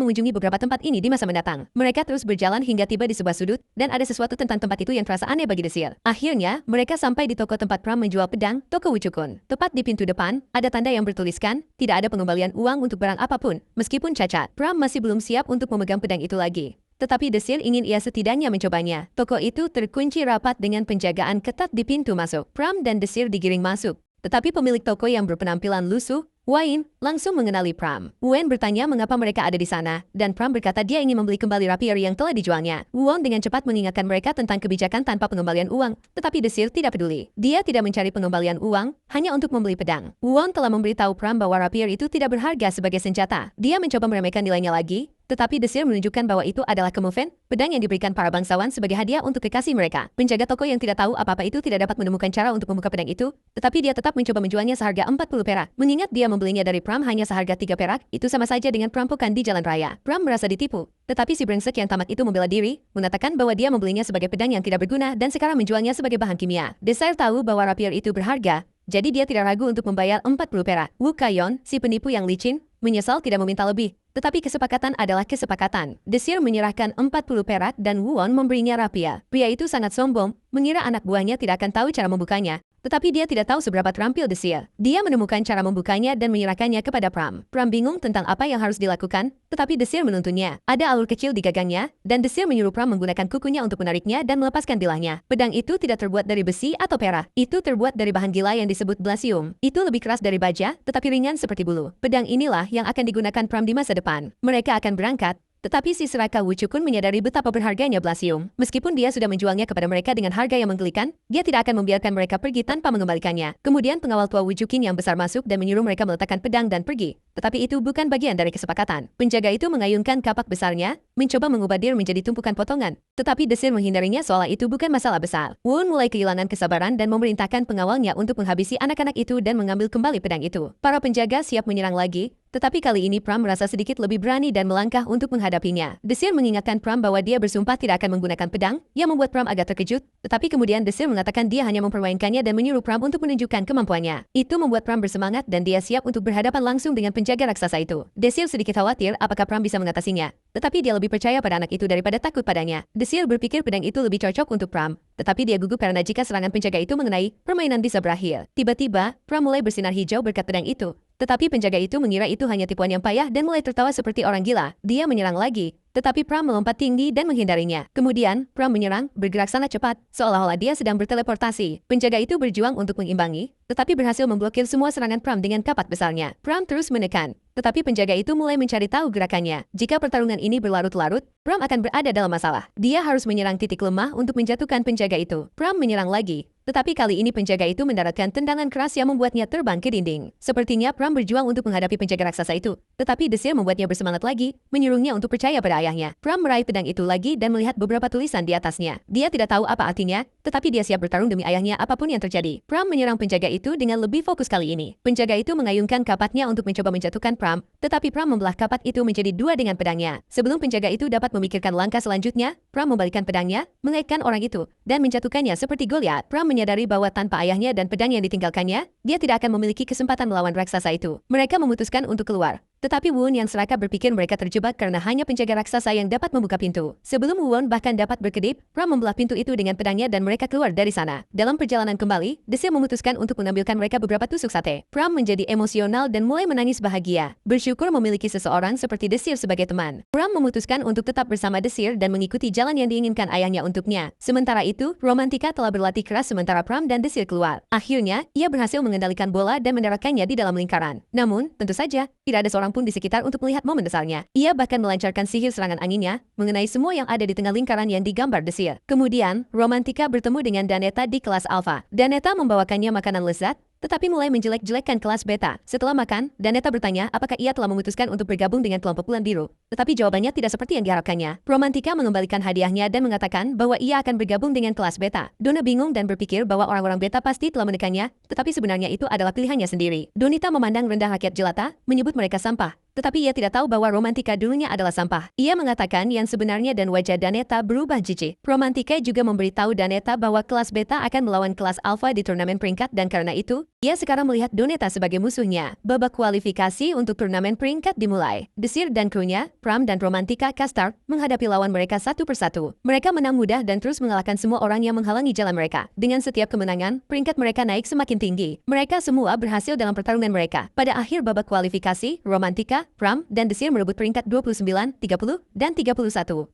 mengunjungi beberapa tempat ini di masa mendatang. Mereka terus berjalan hingga tiba di sebuah sudut, dan ada sesuatu tentang tempat itu yang terasa aneh bagi Desir. Akhirnya, mereka sampai di toko tempat Pram menjual pedang, toko Wuchukun. Tepat di pintu depan, ada tanda yang bertuliskan, tidak ada pengembalian uang untuk barang apapun, meskipun cacat. Pram masih belum siap untuk memegang pedang itu lagi. Tetapi Desir ingin ia setidaknya mencobanya. Toko itu terkunci rapat dengan penjagaan ketat di pintu masuk. Pram dan Desir digiring masuk. Tetapi pemilik toko yang berpenampilan lusuh, Wain, langsung mengenali Pram. Wen bertanya mengapa mereka ada di sana, dan Pram berkata dia ingin membeli kembali rapier yang telah dijualnya. Won dengan cepat mengingatkan mereka tentang kebijakan tanpa pengembalian uang, tetapi Desir tidak peduli. Dia tidak mencari pengembalian uang, hanya untuk membeli pedang. Won telah memberitahu Pram bahwa rapier itu tidak berharga sebagai senjata. Dia mencoba meremehkan nilainya lagi, tetapi Desir menunjukkan bahwa itu adalah kemufen, pedang yang diberikan para bangsawan sebagai hadiah untuk kekasih mereka. Penjaga toko yang tidak tahu apa-apa itu tidak dapat menemukan cara untuk membuka pedang itu, tetapi dia tetap mencoba menjualnya seharga 40 perak. Mengingat dia membelinya dari Pram hanya seharga 3 perak, itu sama saja dengan perampokan di jalan raya. Pram merasa ditipu, tetapi si brengsek yang tamat itu membela diri, mengatakan bahwa dia membelinya sebagai pedang yang tidak berguna dan sekarang menjualnya sebagai bahan kimia. Desir tahu bahwa rapier itu berharga, jadi dia tidak ragu untuk membayar 40 perak. Wu Kayon, si penipu yang licin, menyesal tidak meminta lebih. Tetapi kesepakatan adalah kesepakatan. Desir menyerahkan 40 perak dan Won memberinya rapier. Pria itu sangat sombong, mengira anak buahnya tidak akan tahu cara membukanya. Tetapi dia tidak tahu seberapa terampil Desir. Dia menemukan cara membukanya dan menyerahkannya kepada Pram. Pram bingung tentang apa yang harus dilakukan, tetapi Desir menuntunnya. Ada alur kecil di gagangnya, dan Desir menyuruh Pram menggunakan kukunya untuk menariknya dan melepaskan bilahnya. Pedang itu tidak terbuat dari besi atau perak. Itu terbuat dari bahan gila yang disebut blasium. Itu lebih keras dari baja, tetapi ringan seperti bulu. Pedang inilah yang akan digunakan Pram di masa depan. Mereka akan berangkat. Tetapi si seraka Wuchukun menyadari betapa berharganya blasium. Meskipun dia sudah menjualnya kepada mereka dengan harga yang menggelikan, dia tidak akan membiarkan mereka pergi tanpa mengembalikannya. Kemudian pengawal tua Wuchukin yang besar masuk dan menyuruh mereka meletakkan pedang dan pergi. Tetapi itu bukan bagian dari kesepakatan. Penjaga itu mengayunkan kapak besarnya, mencoba mengubah dir menjadi tumpukan potongan. Tetapi Desir menghindarinya seolah itu bukan masalah besar. Won mulai kehilangan kesabaran dan memerintahkan pengawalnya untuk menghabisi anak-anak itu dan mengambil kembali pedang itu. Para penjaga siap menyerang lagi, tetapi kali ini Pram merasa sedikit lebih berani dan melangkah untuk menghadapinya. Desir mengingatkan Pram bahwa dia bersumpah tidak akan menggunakan pedang, yang membuat Pram agak terkejut, tetapi kemudian Desir mengatakan dia hanya mempermainkannya dan menyuruh Pram untuk menunjukkan kemampuannya. Itu membuat Pram bersemangat dan dia siap untuk berhadapan langsung dengan penjaga raksasa itu. Desir sedikit khawatir apakah Pram bisa mengatasinya, tetapi dia lebih percaya pada anak itu daripada takut padanya. Desir berpikir pedang itu lebih cocok untuk Pram, tetapi dia gugup karena jika serangan penjaga itu mengenai, permainan bisa berakhir. Tiba-tiba, Pram mulai bersinar hijau berkat pedang itu. Tetapi penjaga itu mengira itu hanya tipuan yang payah dan mulai tertawa seperti orang gila. Dia menyerang lagi, tetapi Pram melompat tinggi dan menghindarinya. Kemudian, Pram menyerang, bergerak sangat cepat, seolah-olah dia sedang berteleportasi. Penjaga itu berjuang untuk mengimbangi, tetapi berhasil memblokir semua serangan Pram dengan kapak besarnya. Pram terus menekan, tetapi penjaga itu mulai mencari tahu gerakannya. Jika pertarungan ini berlarut-larut, Pram akan berada dalam masalah. Dia harus menyerang titik lemah untuk menjatuhkan penjaga itu. Pram menyerang lagi, tetapi kali ini penjaga itu mendaratkan tendangan keras yang membuatnya terbang ke dinding. Sepertinya Pram berjuang untuk menghadapi penjaga raksasa itu, tetapi Desir membuatnya bersemangat lagi, menyuruhnya untuk percaya pada ayahnya. Pram meraih pedang itu lagi dan melihat beberapa tulisan di atasnya. Dia tidak tahu apa artinya, tetapi dia siap bertarung demi ayahnya apapun yang terjadi. Pram menyerang penjaga itu dengan lebih fokus kali ini. Penjaga itu mengayunkan kapaknya untuk mencoba menjatuhkan Pram, tetapi Pram membelah kapak itu menjadi dua dengan pedangnya. Sebelum penjaga itu dapat memikirkan langkah selanjutnya, Pram membalikkan pedangnya, mengaitkan orang itu, dan menjatuhkannya seperti Goliat. Pram menyadari bahwa tanpa ayahnya dan pedang yang ditinggalkannya, dia tidak akan memiliki kesempatan melawan raksasa itu. Mereka memutuskan untuk keluar. Tetapi Won yang serakah berpikir mereka terjebak karena hanya penjaga raksasa yang dapat membuka pintu. Sebelum Won bahkan dapat berkedip, Pram membelah pintu itu dengan pedangnya dan mereka keluar dari sana. Dalam perjalanan kembali, Desir memutuskan untuk mengambilkan mereka beberapa tusuk sate. Pram menjadi emosional dan mulai menangis bahagia. Bersyukur memiliki seseorang seperti Desir sebagai teman. Pram memutuskan untuk tetap bersama Desir dan mengikuti jalan yang diinginkan ayahnya untuknya. Sementara itu, Romantika telah berlatih keras sementara Pram dan Desir keluar. Akhirnya, ia berhasil mengendalikan bola dan mendaratkannya di dalam lingkaran. Namun, tentu saja, tidak ada seorang orang pun di sekitar untuk melihat momen besarnya. Ia bahkan melancarkan sihir serangan anginnya mengenai semua yang ada di tengah lingkaran yang digambar desir. Kemudian, Romantika bertemu dengan Danetta di kelas Alpha. Danetta membawakannya makanan lezat, tetapi mulai menjelek-jelekkan kelas beta. Setelah makan, Danetta bertanya apakah ia telah memutuskan untuk bergabung dengan kelompok bulan biru. Tetapi jawabannya tidak seperti yang diharapkannya. Romantika mengembalikan hadiahnya dan mengatakan bahwa ia akan bergabung dengan kelas beta. Donna bingung dan berpikir bahwa orang-orang beta pasti telah menekannya, tetapi sebenarnya itu adalah pilihannya sendiri. Donita memandang rendah rakyat jelata, menyebut mereka sampah. Tetapi ia tidak tahu bahwa Romantika dulunya adalah sampah. Ia mengatakan yang sebenarnya dan wajah Danetta berubah jijik. Romantika juga memberitahu Danetta bahwa kelas beta akan melawan kelas alpha di turnamen peringkat dan karena itu, ia sekarang melihat Donetta sebagai musuhnya. Babak kualifikasi untuk turnamen peringkat dimulai. Desir dan krunya, Pram dan Romantika Castart, menghadapi lawan mereka satu persatu. Mereka menang mudah dan terus mengalahkan semua orang yang menghalangi jalan mereka. Dengan setiap kemenangan, peringkat mereka naik semakin tinggi. Mereka semua berhasil dalam pertarungan mereka. Pada akhir babak kualifikasi, Romantika, Pram, dan Desir merebut peringkat 29, 30, dan 31.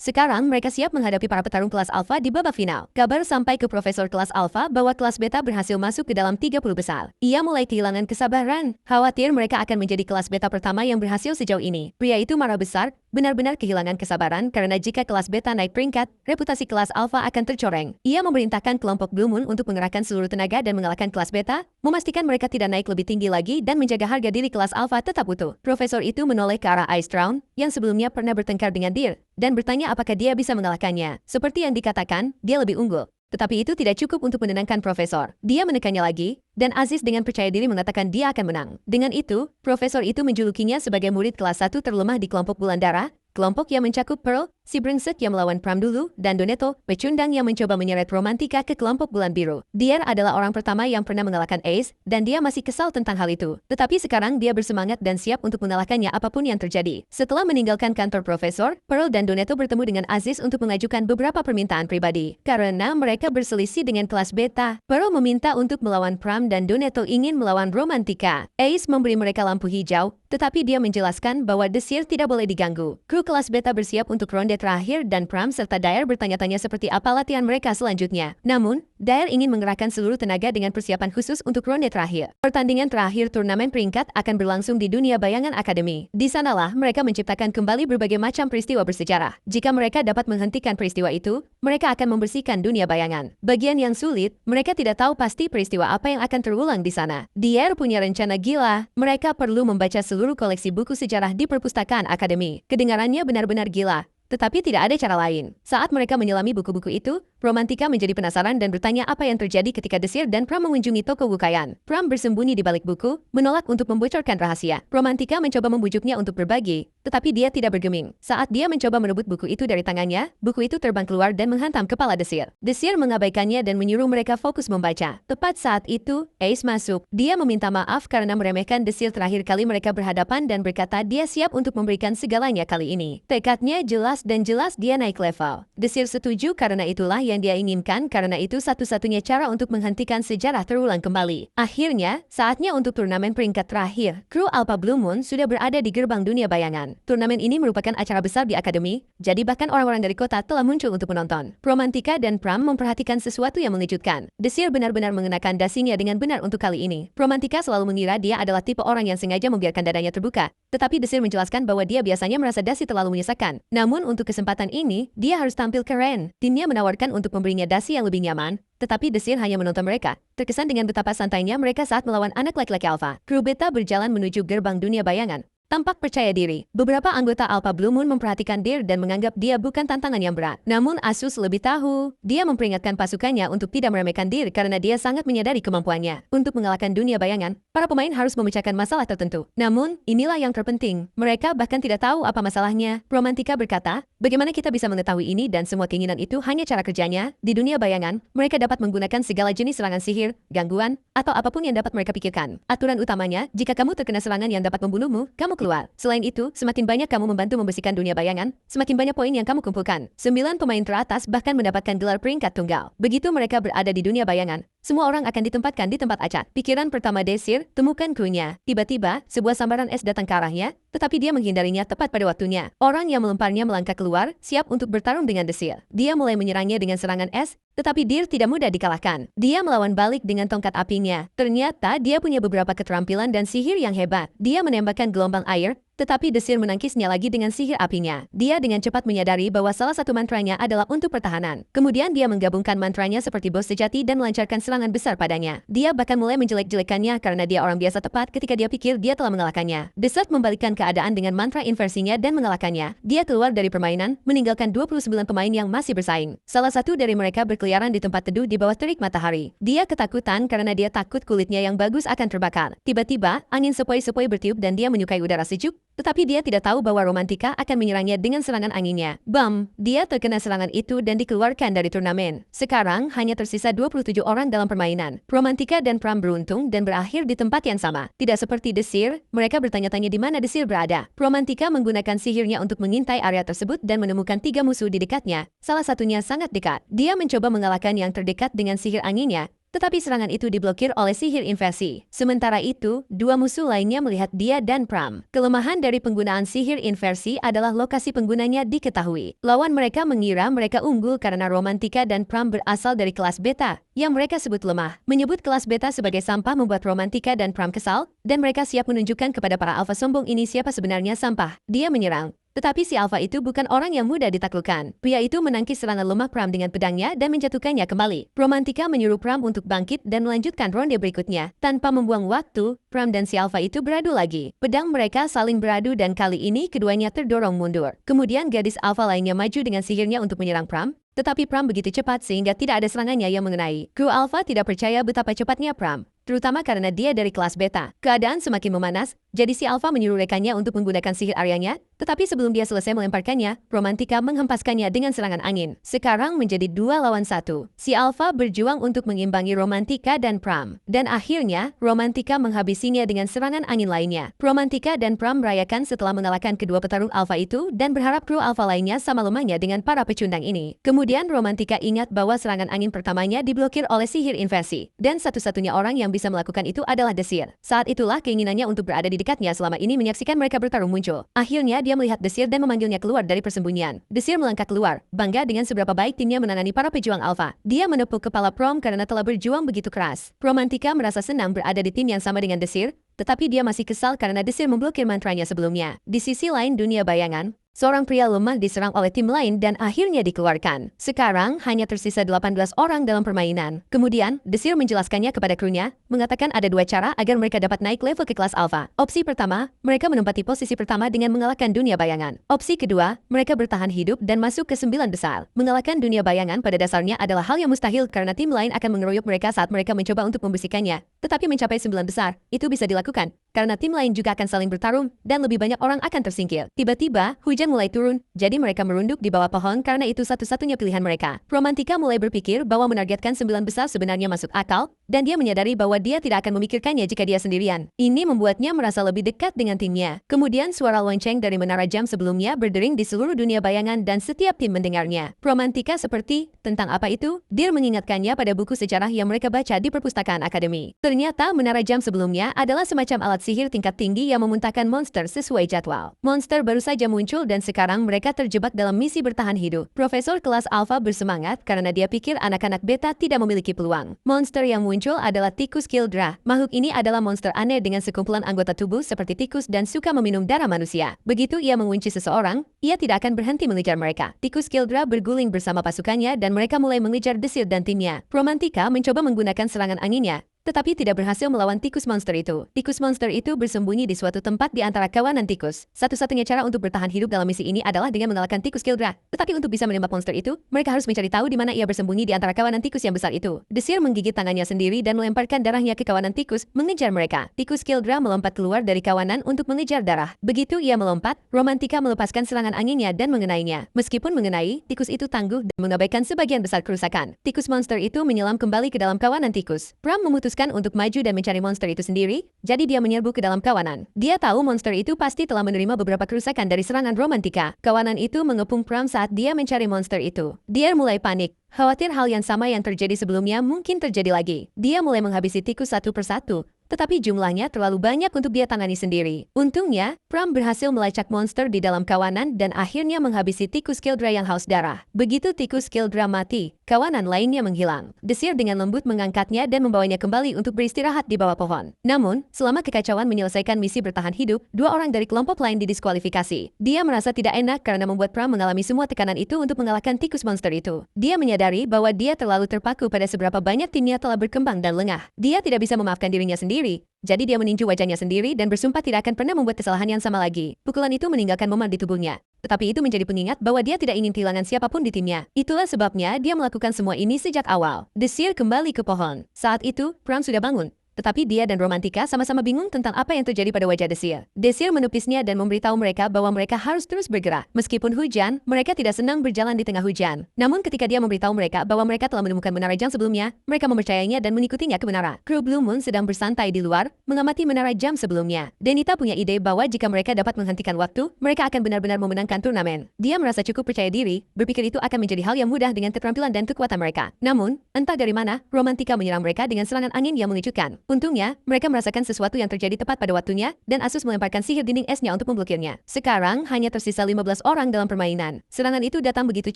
Sekarang mereka siap menghadapi para petarung kelas Alpha di babak final. Kabar sampai ke Profesor kelas Alpha bahwa kelas Beta berhasil masuk ke dalam 30 besar. Ia mulai kehilangan kesabaran. Khawatir mereka akan menjadi kelas Beta pertama yang berhasil sejauh ini. Pria itu marah besar, benar-benar kehilangan kesabaran karena jika kelas Beta naik peringkat, reputasi kelas Alpha akan tercoreng. Ia memerintahkan kelompok Blue Moon untuk mengerahkan seluruh tenaga dan mengalahkan kelas Beta, memastikan mereka tidak naik lebih tinggi lagi dan menjaga harga diri kelas Alpha tetap utuh. Profesor itu menoleh ke arah Ice Throne, yang sebelumnya pernah bertengkar dengan Deer, dan bertanya apakah dia bisa mengalahkannya. Seperti yang dikatakan, dia lebih unggul. Tetapi itu tidak cukup untuk menenangkan Profesor. Dia menekannya lagi, dan Aziz dengan percaya diri mengatakan dia akan menang. Dengan itu, Profesor itu menjulukinya sebagai murid kelas 1 terlemah di kelompok Bulan Darah, kelompok yang mencakup Pearl, si brengsek yang melawan Pram dulu, dan Doneto, pecundang yang mencoba menyeret Romantika ke kelompok Bulan Biru. Dier adalah orang pertama yang pernah mengalahkan Ace, dan dia masih kesal tentang hal itu. Tetapi sekarang dia bersemangat dan siap untuk mengalahkannya apapun yang terjadi. Setelah meninggalkan kantor Profesor, Pearl dan Doneto bertemu dengan Aziz untuk mengajukan beberapa permintaan pribadi. Karena mereka berselisih dengan kelas Beta, Pearl meminta untuk melawan Pram dan Doneto ingin melawan Romantika. Ace memberi mereka lampu hijau, tetapi dia menjelaskan bahwa Desir tidak boleh diganggu. Kru kelas Beta bersiap untuk ronde terakhir dan Pram serta Daer bertanya-tanya seperti apa latihan mereka selanjutnya. Namun, Daer ingin mengerahkan seluruh tenaga dengan persiapan khusus untuk ronde terakhir. Pertandingan terakhir turnamen peringkat akan berlangsung di Dunia Bayangan Academy. Di sanalah mereka menciptakan kembali berbagai macam peristiwa bersejarah. Jika mereka dapat menghentikan peristiwa itu, mereka akan membersihkan dunia bayangan. Bagian yang sulit, mereka tidak tahu pasti peristiwa apa yang akan terulang di sana. Daer punya rencana gila. Mereka perlu membaca seluruh koleksi buku sejarah di perpustakaan akademi. Kedengarannya benar-benar gila. Tetapi tidak ada cara lain. Saat mereka menyelami buku-buku itu, Romantika menjadi penasaran dan bertanya apa yang terjadi ketika Desir dan Pram mengunjungi toko bukayan. Pram bersembunyi di balik buku, menolak untuk membocorkan rahasia. Romantika mencoba membujuknya untuk berbagi, tetapi dia tidak bergeming. Saat dia mencoba merebut buku itu dari tangannya, buku itu terbang keluar dan menghantam kepala Desir. Desir mengabaikannya dan menyuruh mereka fokus membaca. Tepat saat itu, Ace masuk. Dia meminta maaf karena meremehkan Desir terakhir kali mereka berhadapan dan berkata dia siap untuk memberikan segalanya kali ini. Tekadnya jelas dan jelas dia naik level. Desir setuju karena itulah yang dia inginkan karena itu satu-satunya cara untuk menghentikan sejarah terulang kembali. Akhirnya, saatnya untuk turnamen peringkat terakhir. Kru Alpha Blue Moon sudah berada di gerbang dunia bayangan. Turnamen ini merupakan acara besar di akademi, jadi bahkan orang-orang dari kota telah muncul untuk menonton. Romantika dan Pram memperhatikan sesuatu yang mengejutkan. Desir benar-benar mengenakan dasinya dengan benar untuk kali ini. Romantika selalu mengira dia adalah tipe orang yang sengaja membiarkan dadanya terbuka, tetapi Desir menjelaskan bahwa dia biasanya merasa dasi terlalu menyesakan. Namun untuk kesempatan ini, dia harus tampil keren. Timnya menawarkan untuk memberinya dasi yang lebih nyaman, tetapi Desir hanya menonton mereka. Terkesan dengan betapa santainya mereka saat melawan anak laki-laki Alpha. Kru Beta berjalan menuju gerbang dunia bayangan. Tampak percaya diri. Beberapa anggota Alpha Blue Moon memperhatikan Deer dan menganggap dia bukan tantangan yang berat. Namun Asus lebih tahu. Dia memperingatkan pasukannya untuk tidak meremehkan Deer karena dia sangat menyadari kemampuannya. Untuk mengalahkan dunia bayangan, para pemain harus memecahkan masalah tertentu. Namun, inilah yang terpenting. Mereka bahkan tidak tahu apa masalahnya. Romantika berkata, bagaimana kita bisa mengetahui ini dan semua keinginan itu hanya cara kerjanya? Di dunia bayangan, mereka dapat menggunakan segala jenis serangan sihir, gangguan, atau apapun yang dapat mereka pikirkan. Aturan utamanya, jika kamu terkena serangan yang dapat membunuhmu, kamu keluar. Selain itu, semakin banyak kamu membantu membersihkan dunia bayangan, semakin banyak poin yang kamu kumpulkan. 9 pemain teratas bahkan mendapatkan gelar peringkat tunggal. Begitu mereka berada di dunia bayangan, semua orang akan ditempatkan di tempat acak. Pikiran pertama Desir, temukan krunya. Tiba-tiba, sebuah sambaran es datang ke arahnya, tetapi dia menghindarinya tepat pada waktunya. Orang yang melemparnya melangkah keluar, siap untuk bertarung dengan Desir. Dia mulai menyerangnya dengan serangan es, tetapi Deer tidak mudah dikalahkan. Dia melawan balik dengan tongkat apinya. Ternyata dia punya beberapa keterampilan dan sihir yang hebat. Dia menembakkan gelombang air, tetapi Desir menangkisnya lagi dengan sihir apinya. Dia dengan cepat menyadari bahwa salah satu mantranya adalah untuk pertahanan. Kemudian dia menggabungkan mantranya seperti bos sejati dan melancarkan serangan besar padanya. Dia bahkan mulai menjelek-jelekannya karena dia orang biasa tepat ketika dia pikir dia telah mengalahkannya. Desert membalikkan keadaan dengan mantra inversinya dan mengalahkannya. Dia keluar dari permainan, meninggalkan 29 pemain yang masih bersaing. Salah satu dari mereka berkeliaran di tempat teduh di bawah terik matahari. Dia ketakutan karena dia takut kulitnya yang bagus akan terbakar. Tiba-tiba, angin sepoi-sepoi bertiup dan dia menyukai udara sejuk, tetapi dia tidak tahu bahwa Romantika akan menyerangnya dengan serangan anginnya. Bam! Dia terkena serangan itu dan dikeluarkan dari turnamen. Sekarang, hanya tersisa 27 orang dalam permainan. Romantika dan Pram beruntung dan berakhir di tempat yang sama. Tidak seperti Desir, mereka bertanya-tanya di mana Desir berada. Romantika menggunakan sihirnya untuk mengintai area tersebut dan menemukan 3 musuh di dekatnya. Salah satunya sangat dekat. Dia mencoba mengalahkan yang terdekat dengan sihir anginnya, tetapi serangan itu diblokir oleh sihir inversi. Sementara itu, 2 musuh lainnya melihat dia dan Pram. Kelemahan dari penggunaan sihir inversi adalah lokasi penggunanya diketahui. Lawan mereka mengira mereka unggul karena Romantika dan Pram berasal dari kelas beta, yang mereka sebut lemah. Menyebut kelas beta sebagai sampah membuat Romantika dan Pram kesal, dan mereka siap menunjukkan kepada para alfa sombong ini siapa sebenarnya sampah. Dia menyerang. Tetapi si alfa itu bukan orang yang mudah ditaklukkan. Pria itu menangkis serangan lemah Pram dengan pedangnya dan menjatuhkannya kembali. Romantika menyuruh Pram untuk bangkit dan melanjutkan ronde berikutnya. Tanpa membuang waktu, Pram dan si alfa itu beradu lagi. Pedang mereka saling beradu dan kali ini keduanya terdorong mundur. Kemudian gadis alfa lainnya maju dengan sihirnya untuk menyerang Pram. Tetapi Pram begitu cepat sehingga tidak ada serangannya yang mengenai. Kru alfa tidak percaya betapa cepatnya Pram, terutama karena dia dari kelas beta. Keadaan semakin memanas, jadi si alfa menyuruh rekannya untuk menggunakan sihir areanya, tetapi sebelum dia selesai melemparkannya, Romantika menghempaskannya dengan serangan angin. Sekarang menjadi 2 lawan 1. Si alfa berjuang untuk mengimbangi Romantika dan Pram. Dan akhirnya, Romantika menghabisinya dengan serangan angin lainnya. Romantika dan Pram merayakan setelah mengalahkan kedua petarung alfa itu dan berharap kru alfa lainnya sama lemahnya dengan para pecundang ini. Kemudian Romantika ingat bahwa serangan angin pertamanya diblokir oleh sihir inversi. Dan satu-satunya orang yang bisa melakukan itu adalah Desir. Saat itulah keinginannya untuk berada di dekatnya selama ini menyaksikan mereka bertarung muncul. Akhirnya dia melihat Desir dan memanggilnya keluar dari persembunyian. Desir melangkah keluar, bangga dengan seberapa baik timnya menangani para pejuang alfa. Dia menepuk kepala Pram karena telah berjuang begitu keras. Romantika merasa senang berada di tim yang sama dengan Desir, tetapi dia masih kesal karena Desir memblokir mantranya sebelumnya. Di sisi lain dunia bayangan, seorang pria lemah diserang oleh tim lain dan akhirnya dikeluarkan. Sekarang hanya tersisa 18 orang dalam permainan. Kemudian, Desir menjelaskannya kepada krunya, mengatakan ada 2 cara agar mereka dapat naik level ke kelas alfa. Opsi pertama, mereka menempati posisi pertama dengan mengalahkan dunia bayangan. Opsi kedua, mereka bertahan hidup dan masuk ke 9 besar. Mengalahkan dunia bayangan pada dasarnya adalah hal yang mustahil karena tim lain akan mengeroyok mereka saat mereka mencoba untuk membersihkannya. Tetapi mencapai 9 besar, itu bisa dilakukan, karena tim lain juga akan saling bertarung dan lebih banyak orang akan tersingkir. Tiba-tiba, hujan mulai turun, jadi mereka merunduk di bawah pohon karena itu satu-satunya pilihan mereka. Romantika mulai berpikir bahwa menargetkan 9 besar sebenarnya masuk akal, dan dia menyadari bahwa dia tidak akan memikirkannya jika dia sendirian. Ini membuatnya merasa lebih dekat dengan timnya. Kemudian suara lonceng dari menara jam sebelumnya berdering di seluruh dunia bayangan dan setiap tim mendengarnya. Romantika seperti, tentang apa itu? Deer mengingatkannya pada buku sejarah yang mereka baca di perpustakaan akademi. Ternyata menara jam sebelumnya adalah semacam alat sihir tingkat tinggi yang memuntahkan monster sesuai jadwal. Monster baru saja muncul dan sekarang mereka terjebak dalam misi bertahan hidup. Profesor kelas alfa bersemangat karena dia pikir anak-anak beta tidak memiliki peluang. Monster yang muncul adalah tikus Kildra. Makhluk ini adalah monster aneh dengan sekumpulan anggota tubuh seperti tikus dan suka meminum darah manusia. Begitu ia mengunci seseorang, ia tidak akan berhenti mengejar mereka. Tikus Kildra berguling bersama pasukannya dan mereka mulai mengejar Desir dan timnya. Romantika mencoba menggunakan serangan anginnya, tetapi tidak berhasil melawan tikus monster itu. Tikus monster itu bersembunyi di suatu tempat di antara kawanan tikus. Satu-satunya cara untuk bertahan hidup dalam misi ini adalah dengan mengalahkan tikus Kildra. Tetapi untuk bisa menembak monster itu, mereka harus mencari tahu di mana ia bersembunyi di antara kawanan tikus yang besar itu. Desir menggigit tangannya sendiri dan melemparkan darahnya ke kawanan tikus, mengejar mereka. Tikus Kildra melompat keluar dari kawanan untuk mengejar darah. Begitu ia melompat, Romantika melepaskan serangan anginnya dan mengenainya. Meskipun mengenai, tikus itu tangguh dan mengabaikan sebagian besar kerusakan. Tikus monster itu menyelam kembali ke dalam kawanan tikus. Pram memutuskan memutuskan untuk maju dan mencari monster itu sendiri, jadi dia menyerbu ke dalam kawanan. Dia tahu monster itu pasti telah menerima beberapa kerusakan dari serangan Romantika. Kawanan itu mengepung Pram saat dia mencari monster itu. Dia mulai panik. Khawatir hal yang sama yang terjadi sebelumnya mungkin terjadi lagi. Dia mulai menghabisi tikus satu persatu, tetapi jumlahnya terlalu banyak untuk dia tangani sendiri. Untungnya, Pram berhasil melacak monster di dalam kawanan dan akhirnya menghabisi tikus Kildra yang haus darah. Begitu tikus Kildra mati, kawanan lainnya menghilang. Desir dengan lembut mengangkatnya dan membawanya kembali untuk beristirahat di bawah pohon. Namun, selama kekacauan menyelesaikan misi bertahan hidup, dua orang dari kelompok lain didiskualifikasi. Dia merasa tidak enak karena membuat Pram mengalami semua tekanan itu untuk mengalahkan tikus monster itu. Dia menyadari bahwa dia terlalu terpaku pada seberapa banyak timnya telah berkembang dan lengah. Dia tidak bisa memaafkan dirinya sendiri. Jadi dia meninju wajahnya sendiri dan bersumpah tidak akan pernah membuat kesalahan yang sama lagi. Pukulan itu meninggalkan memar di tubuhnya. Tetapi itu menjadi pengingat bahwa dia tidak ingin kehilangan siapapun di timnya. Itulah sebabnya dia melakukan semua ini sejak awal. Desir kembali ke pohon. Saat itu, Pram sudah bangun. Tetapi dia dan Romantika sama-sama bingung tentang apa yang terjadi pada wajah Desir. Desir menupisnya dan memberitahu mereka bahwa mereka harus terus bergerak. Meskipun hujan, mereka tidak senang berjalan di tengah hujan. Namun ketika dia memberitahu mereka bahwa mereka telah menemukan menara jam sebelumnya, mereka mempercayainya dan mengikutinya ke menara. Kru Blue Moon sedang bersantai di luar, mengamati menara jam sebelumnya. Denita punya ide bahwa jika mereka dapat menghentikan waktu, mereka akan benar-benar memenangkan turnamen. Dia merasa cukup percaya diri, berpikir itu akan menjadi hal yang mudah dengan keterampilan dan kekuatan mereka. Namun, entah dari mana, Romantika menyerang mereka dengan serangan angin yang mengejutkan. Untungnya, mereka merasakan sesuatu yang terjadi tepat pada waktunya, dan Asus melemparkan sihir dinding esnya untuk memblokirnya. Sekarang, hanya tersisa 15 orang dalam permainan. Serangan itu datang begitu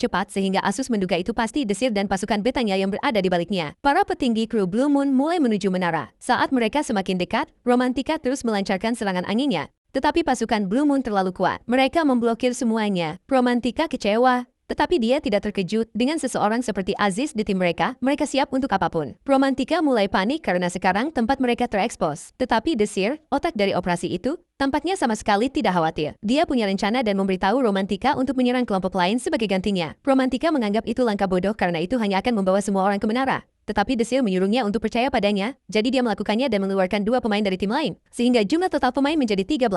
cepat sehingga Asus menduga itu pasti Desir dan pasukan betanya yang berada di baliknya. Para petinggi kru Blue Moon mulai menuju menara. Saat mereka semakin dekat, Romantika terus melancarkan serangan anginnya. Tetapi pasukan Blue Moon terlalu kuat. Mereka memblokir semuanya. Romantika kecewa. Tetapi dia tidak terkejut dengan seseorang seperti Aziz di tim mereka siap untuk apapun. Romantika mulai panik karena sekarang tempat mereka terekspos. Tetapi Desir, otak dari operasi itu, tampaknya sama sekali tidak khawatir. Dia punya rencana dan memberitahu Romantika untuk menyerang kelompok lain sebagai gantinya. Romantika menganggap itu langkah bodoh karena itu hanya akan membawa semua orang ke menara. Tetapi Desir menyuruhnya untuk percaya padanya, jadi dia melakukannya dan mengeluarkan 2 pemain dari tim lain, sehingga jumlah total pemain menjadi 13.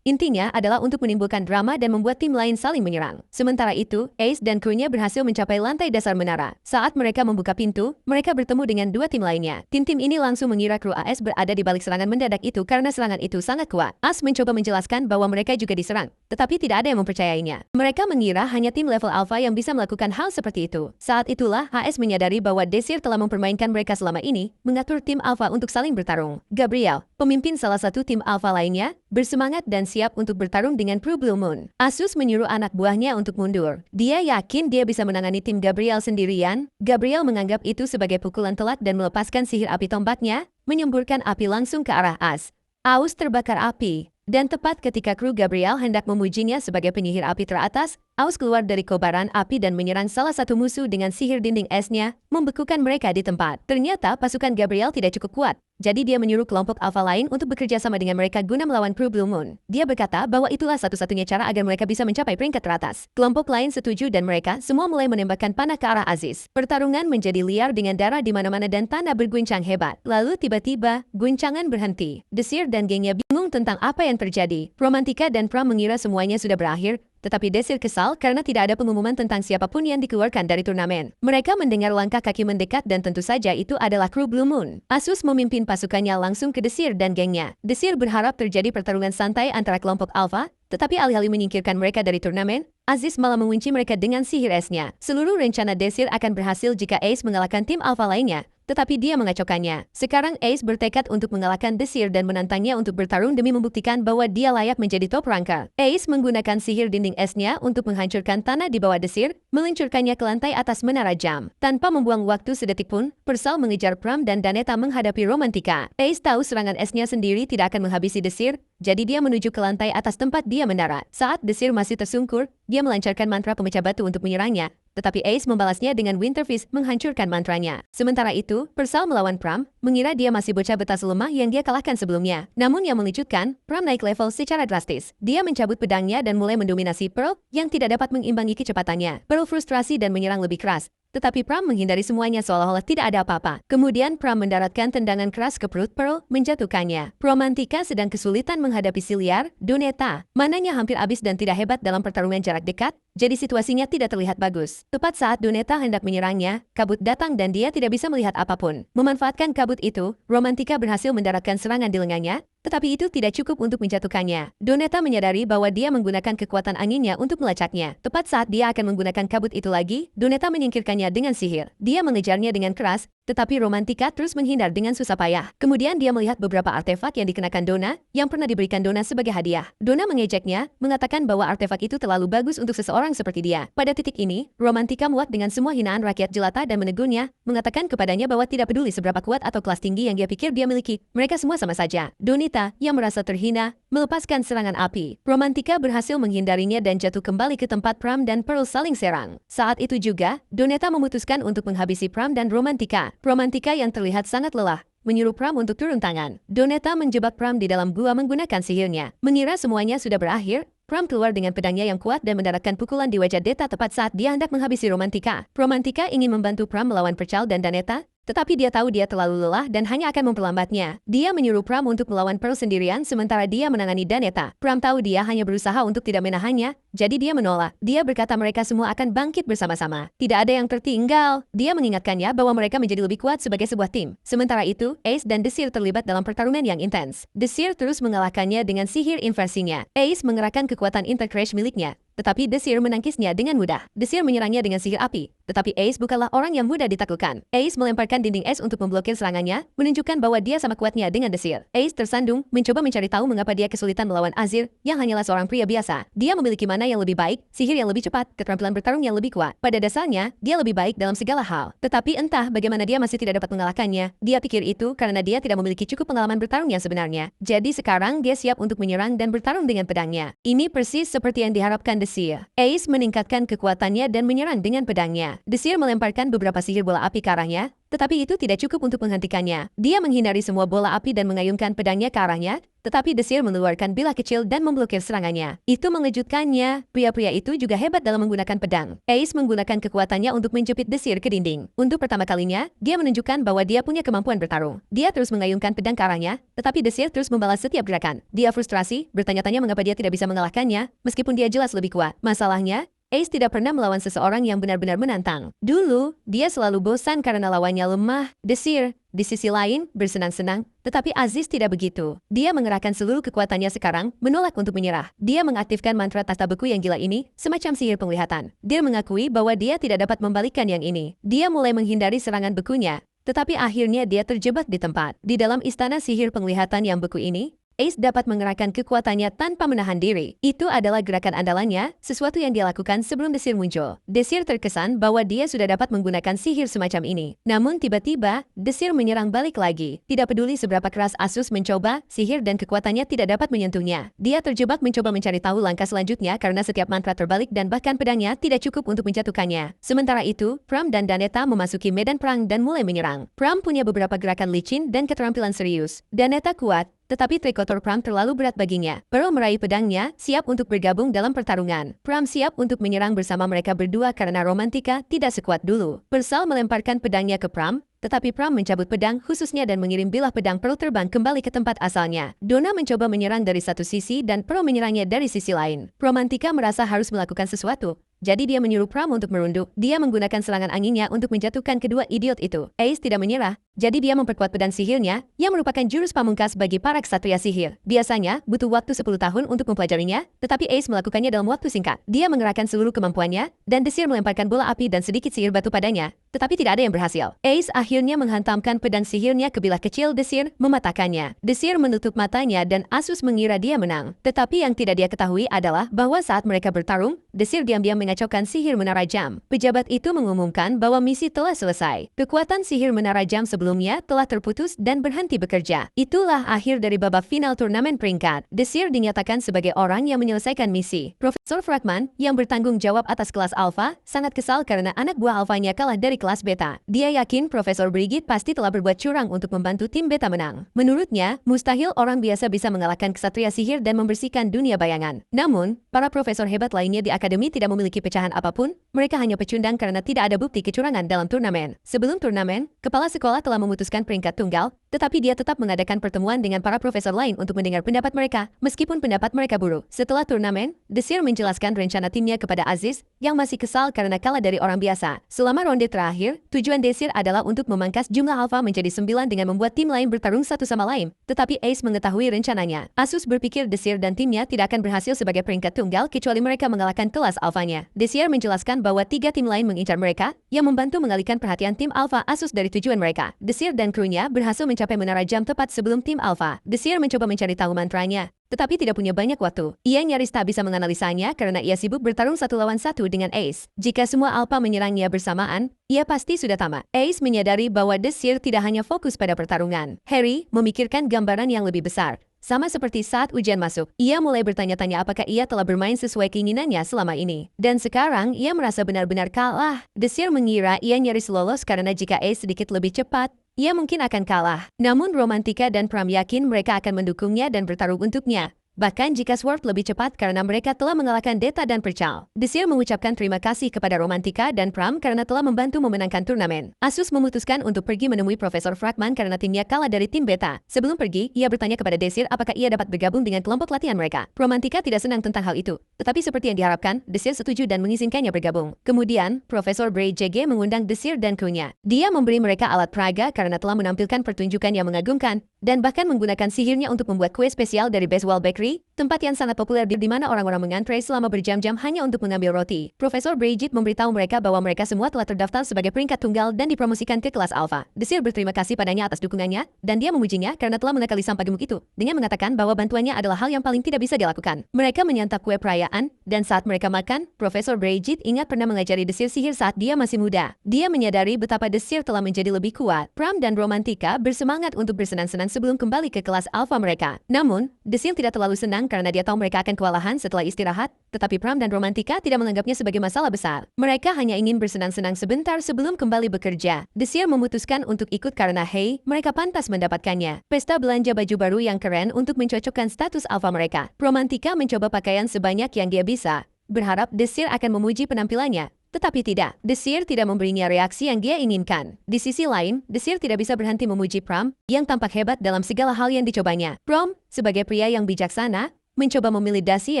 Intinya adalah untuk menimbulkan drama dan membuat tim lain saling menyerang. Sementara itu, Ace dan krunya berhasil mencapai lantai dasar menara. Saat mereka membuka pintu, mereka bertemu dengan 2 tim lainnya. Tim-tim ini langsung mengira kru AS berada di balik serangan mendadak itu karena serangan itu sangat kuat. AS mencoba menjelaskan bahwa mereka juga diserang, tetapi tidak ada yang mempercayainya. Mereka mengira hanya tim level alpha yang bisa melakukan hal seperti itu. Saat itulah AS menyadari bahwa Desir telah mempermainkan mereka selama ini, mengatur tim alpha untuk saling bertarung. Gabriel, pemimpin salah satu tim alpha lainnya, bersemangat dan siap untuk bertarung dengan kru Blue Moon. Asus menyuruh anak buahnya untuk mundur. Dia yakin dia bisa menangani tim Gabriel sendirian. Gabriel menganggap itu sebagai pukulan telak dan melepaskan sihir api tombaknya, menyemburkan api langsung ke arah As. Aus terbakar api. Dan tepat ketika kru Gabriel hendak memujinya sebagai penyihir api teratas, Aus keluar dari kobaran api dan menyerang salah satu musuh dengan sihir dinding esnya, membekukan mereka di tempat. Ternyata pasukan Gabriel tidak cukup kuat, jadi dia menyuruh kelompok alpha lain untuk bekerja sama dengan mereka guna melawan kru Blue Moon. Dia berkata bahwa itulah satu-satunya cara agar mereka bisa mencapai peringkat teratas. Kelompok lain setuju dan mereka semua mulai menembakkan panah ke arah Aziz. Pertarungan menjadi liar dengan darah di mana-mana dan tanah berguncang hebat. Lalu tiba-tiba, guncangan berhenti. Desir dan gengnya bingung tentang apa yang terjadi. Romantika dan Pram mengira semuanya sudah berakhir, tetapi Desir kesal karena tidak ada pengumuman tentang siapapun yang dikeluarkan dari turnamen. Mereka mendengar langkah kaki mendekat dan tentu saja itu adalah kru Blue Moon. Asus memimpin pasukannya langsung ke Desir dan gengnya. Desir berharap terjadi pertarungan santai antara kelompok Alpha, tetapi alih-alih menyingkirkan mereka dari turnamen, Aziz malah mengunci mereka dengan sihir esnya. Seluruh rencana Desir akan berhasil jika Ace mengalahkan tim Alpha lainnya. Tetapi dia mengacaukannya. Sekarang Ace bertekad untuk mengalahkan Desir dan menantangnya untuk bertarung demi membuktikan bahwa dia layak menjadi top ranker. Ace menggunakan sihir dinding esnya untuk menghancurkan tanah di bawah Desir, meluncurkannya ke lantai atas menara jam. Tanpa membuang waktu sedetik pun, Persal mengejar Pram dan Daneta menghadapi Romantika. Ace tahu serangan esnya sendiri tidak akan menghabisi Desir, jadi dia menuju ke lantai atas tempat dia mendarat. Saat Desir masih tersungkur, dia melancarkan mantra pemecah batu untuk menyerangnya. Tetapi Ace membalasnya dengan Winter Fist menghancurkan mantranya. Sementara itu, Persal melawan Pram, mengira dia masih bocah betas lemah yang dia kalahkan sebelumnya. Namun yang mengejutkan, Pram naik level secara drastis. Dia mencabut pedangnya dan mulai mendominasi Pearl yang tidak dapat mengimbangi kecepatannya. Pearl frustrasi dan menyerang lebih keras. Tetapi Pram menghindari semuanya seolah-olah tidak ada apa-apa. Kemudian Pram mendaratkan tendangan keras ke perut Pearl, menjatuhkannya. Romantika sedang kesulitan menghadapi si liar, Doneta. Mananya hampir habis dan tidak hebat dalam pertarungan jarak dekat. jadi situasinya tidak terlihat bagus. Tepat saat Donetta hendak menyerangnya, kabut datang dan dia tidak bisa melihat apapun. Memanfaatkan kabut itu, Romantika berhasil mendaratkan serangan di lengannya, tetapi itu tidak cukup untuk menjatuhkannya. Donetta menyadari bahwa dia menggunakan kekuatan anginnya untuk melacaknya. Tepat saat dia akan menggunakan kabut itu lagi, Donetta menyingkirkannya dengan sihir. Dia mengejarnya dengan keras, tetapi Romantika terus menghindar dengan susah payah. Kemudian dia melihat beberapa artefak yang dikenakan Donna, yang pernah diberikan Donna sebagai hadiah. Donna mengejeknya, mengatakan bahwa artefak itu terlalu bagus untuk seseorang seperti dia. Pada titik ini, Romantika muak dengan semua hinaan rakyat jelata dan menegurnya, mengatakan kepadanya bahwa tidak peduli seberapa kuat atau kelas tinggi yang dia pikir dia miliki, mereka semua sama saja. Donetta, yang merasa terhina, melepaskan serangan api. Romantika berhasil menghindarinya dan jatuh kembali ke tempat Pram dan Pearl saling serang. Saat itu juga, Donetta memutuskan untuk menghabisi Pram dan Romantika. Romantika yang terlihat sangat lelah menyuruh Pram untuk turun tangan. Donetta menjebak Pram di dalam gua menggunakan sihirnya. Mengira semuanya sudah berakhir, Pram keluar dengan pedangnya yang kuat dan mendaratkan pukulan di wajah Detta tepat saat dia hendak menghabisi Romantika. Romantika ingin membantu Pram melawan Percal dan Danetta, tetapi dia tahu dia terlalu lelah dan hanya akan memperlambatnya. Dia menyuruh Pram untuk melawan Pearl sendirian sementara dia menangani Danetta. Pram tahu dia hanya berusaha untuk tidak menahannya, jadi dia menolak. Dia berkata mereka semua akan bangkit bersama-sama. Tidak ada yang tertinggal. Dia mengingatkannya bahwa mereka menjadi lebih kuat sebagai sebuah tim. Sementara itu, Ace dan Desir terlibat dalam pertarungan yang intens. Desir terus mengalahkannya dengan sihir inversinya. Ace mengerahkan kekuatan intercrash miliknya, tetapi Desir menangkisnya dengan mudah. Desir menyerangnya dengan sihir api, tetapi Ace bukanlah orang yang mudah ditaklukkan. Ace melemparkan dinding es untuk memblokir serangannya, menunjukkan bahwa dia sama kuatnya dengan Desir. Ace tersandung, mencoba mencari tahu mengapa dia kesulitan melawan Azir, yang hanyalah seorang pria biasa. Dia memiliki mana yang lebih baik, sihir yang lebih cepat, keterampilan bertarung yang lebih kuat. Pada dasarnya, dia lebih baik dalam segala hal. Tetapi entah bagaimana dia masih tidak dapat mengalahkannya. Dia pikir itu karena dia tidak memiliki cukup pengalaman bertarung yang sebenarnya. Jadi sekarang dia siap untuk menyerang dan bertarung dengan pedangnya. Ini persis seperti yang diharapkan Desir. Ace meningkatkan kekuatannya dan menyerang dengan pedangnya. Desir melemparkan beberapa sihir bola api ke arahnya, tetapi itu tidak cukup untuk menghentikannya. Dia menghindari semua bola api dan mengayunkan pedangnya ke arahnya, tetapi Desir mengeluarkan bilah kecil dan memblokir serangannya. Itu mengejutkannya. Pria-pria itu juga hebat dalam menggunakan pedang. Ace menggunakan kekuatannya untuk menjepit Desir ke dinding. Untuk pertama kalinya, dia menunjukkan bahwa dia punya kemampuan bertarung. Dia terus mengayunkan pedang ke arahnya, tetapi Desir terus membalas setiap gerakan. Dia frustrasi, bertanya-tanya mengapa dia tidak bisa mengalahkannya, meskipun dia jelas lebih kuat. Masalahnya, Ace tidak pernah melawan seseorang yang benar-benar menantang. Dulu, dia selalu bosan karena lawannya lemah. Desir, di sisi lain, bersenang-senang, tetapi Aziz tidak begitu. Dia mengerahkan seluruh kekuatannya sekarang, menolak untuk menyerah. Dia mengaktifkan mantra tahta beku yang gila ini, semacam sihir penglihatan. Dia mengakui bahwa dia tidak dapat membalikkan yang ini. Dia mulai menghindari serangan bekunya, tetapi akhirnya dia terjebak di tempat. Di dalam istana sihir penglihatan yang beku ini, Ace dapat mengerahkan kekuatannya tanpa menahan diri. Itu adalah gerakan andalannya, sesuatu yang dia lakukan sebelum Desir muncul. Desir terkesan bahwa dia sudah dapat menggunakan sihir semacam ini. Namun tiba-tiba, Desir menyerang balik lagi. Tidak peduli seberapa keras Asus mencoba, sihir dan kekuatannya tidak dapat menyentuhnya. Dia terjebak mencoba mencari tahu langkah selanjutnya karena setiap mantra terbalik dan bahkan pedangnya tidak cukup untuk menjatuhkannya. Sementara itu, Pram dan Danetta memasuki medan perang dan mulai menyerang. Pram punya beberapa gerakan licin dan keterampilan serius. Danetta kuat, tetapi trikotor Pram terlalu berat baginya. Pearl meraih pedangnya, siap untuk bergabung dalam pertarungan. Pram siap untuk menyerang bersama mereka berdua karena Romantika tidak sekuat dulu. Percal melemparkan pedangnya ke Pram, tetapi Pram mencabut pedang khususnya dan mengirim bilah pedang Pearl terbang kembali ke tempat asalnya. Donna mencoba menyerang dari satu sisi dan Pearl menyerangnya dari sisi lain. Romantika merasa harus melakukan sesuatu, jadi dia menyuruh Pram untuk merunduk. Dia menggunakan serangan anginnya untuk menjatuhkan kedua idiot itu. Ace tidak menyerah, jadi dia memperkuat pedang sihirnya, yang merupakan jurus pamungkas bagi para ksatria sihir. Biasanya, butuh waktu 10 tahun untuk mempelajarinya, tetapi Ace melakukannya dalam waktu singkat. Dia mengerahkan seluruh kemampuannya, dan Desir melemparkan bola api dan sedikit sihir batu padanya, tetapi tidak ada yang berhasil. Ace akhirnya menghantamkan pedang sihirnya ke bilah kecil Desir, mematahkannya. Desir menutup matanya dan Asus mengira dia menang. Tetapi yang tidak dia ketahui adalah bahwa saat mereka bertarung, Desir diam-diam mengacaukan sihir menara jam. Pejabat itu mengumumkan bahwa misi telah selesai. Kekuatan sihir menara jam sebelumnya telah terputus dan berhenti bekerja. Itulah akhir dari babak final turnamen peringkat. Desir dinyatakan sebagai orang yang menyelesaikan misi. Profesor Fragman, yang bertanggung jawab atas kelas Alpha, sangat kesal karena anak buah Alphanya kalah dari kelas Beta. Dia yakin Profesor Brigit pasti telah berbuat curang untuk membantu tim Beta menang. Menurutnya, mustahil orang biasa bisa mengalahkan ksatria sihir dan membersihkan dunia bayangan. Namun, para profesor hebat lainnya di akademi tidak memiliki memiliki pecahan apapun, mereka hanya pecundang karena tidak ada bukti kecurangan dalam turnamen. Sebelum turnamen, kepala sekolah telah memutuskan peringkat tunggal, tetapi dia tetap mengadakan pertemuan dengan para profesor lain untuk mendengar pendapat mereka, meskipun pendapat mereka buruk. Setelah turnamen, Desir menjelaskan rencana timnya kepada Aziz, yang masih kesal karena kalah dari orang biasa. Selama ronde terakhir, tujuan Desir adalah untuk memangkas jumlah alfa menjadi 9 dengan membuat tim lain bertarung satu sama lain, tetapi Ace mengetahui rencananya. Asus berpikir Desir dan timnya tidak akan berhasil sebagai peringkat tunggal kecuali mereka mengalahkan kelas alfanya. Desir menjelaskan bahwa 3 tim lain mengincar mereka, yang membantu mengalihkan perhatian tim alfa Asus dari tujuan mereka. Desir dan krunya berhasil mencapai menara jam tepat sebelum tim alfa. Desir mencoba mencari tahu mantranya, tetapi tidak punya banyak waktu. Ia nyaris tak bisa menganalisanya karena ia sibuk bertarung 1 lawan 1 dengan Ace. Jika semua alfa menyerangnya bersamaan, ia pasti sudah tamat. Ace menyadari bahwa Desir tidak hanya fokus pada pertarungan. Harry memikirkan gambaran yang lebih besar. Sama seperti saat ujian masuk, ia mulai bertanya-tanya apakah ia telah bermain sesuai keinginannya selama ini. Dan sekarang, ia merasa benar-benar kalah. Desir mengira ia nyaris lolos karena jika Ace sedikit lebih cepat, ia mungkin akan kalah. Namun Romantika dan Pram yakin mereka akan mendukungnya dan bertarung untuknya. Bahkan jika Sword lebih cepat karena mereka telah mengalahkan Deta dan Percal. Desir mengucapkan terima kasih kepada Romantika dan Pram karena telah membantu memenangkan turnamen. Asus memutuskan untuk pergi menemui Profesor Fragman karena timnya kalah dari tim Beta. Sebelum pergi, ia bertanya kepada Desir apakah ia dapat bergabung dengan kelompok latihan mereka. Romantika tidak senang tentang hal itu. Tetapi seperti yang diharapkan, Desir setuju dan mengizinkannya bergabung. Kemudian, Profesor Bray JG mengundang Desir dan krunya. Dia memberi mereka alat peraga karena telah menampilkan pertunjukan yang mengagumkan, dan bahkan menggunakan sihirnya untuk membuat kue spesial dari Basewell Bakery, tempat yang sangat populer di mana orang-orang mengantre selama berjam-jam hanya untuk mengambil roti. Profesor Brigitte memberitahu mereka bahwa mereka semua telah terdaftar sebagai peringkat tunggal dan dipromosikan ke kelas alfa. Desir berterima kasih padanya atas dukungannya, dan dia memujinya karena telah menakali sampah gemuk itu, dengan mengatakan bahwa bantuannya adalah hal yang paling tidak bisa dilakukan. Mereka menyantap kue perayaan, dan saat mereka makan, Profesor Brigitte ingat pernah mengajari Desir sihir saat dia masih muda. Dia menyadari betapa Desir telah menjadi lebih kuat. Pram dan Romantika bersemangat untuk bersenang-senang sebelum kembali ke kelas alfa mereka. Namun, Desir tidak terlalu senang karena dia tahu mereka akan kewalahan setelah istirahat, tetapi Pram dan Romantika tidak menganggapnya sebagai masalah besar. Mereka hanya ingin bersenang-senang sebentar sebelum kembali bekerja. Desir memutuskan untuk ikut karena hey, mereka pantas mendapatkannya. Pesta belanja baju baru yang keren untuk mencocokkan status alfa mereka. Romantika mencoba pakaian sebanyak yang dia bisa, berharap Desir akan memuji penampilannya. Tetapi tidak, Desir tidak memberinya reaksi yang dia inginkan. Di sisi lain, Desir tidak bisa berhenti memuji Pram, yang tampak hebat dalam segala hal yang dicobanya. Pram, sebagai pria yang bijaksana, mencoba memilih dasi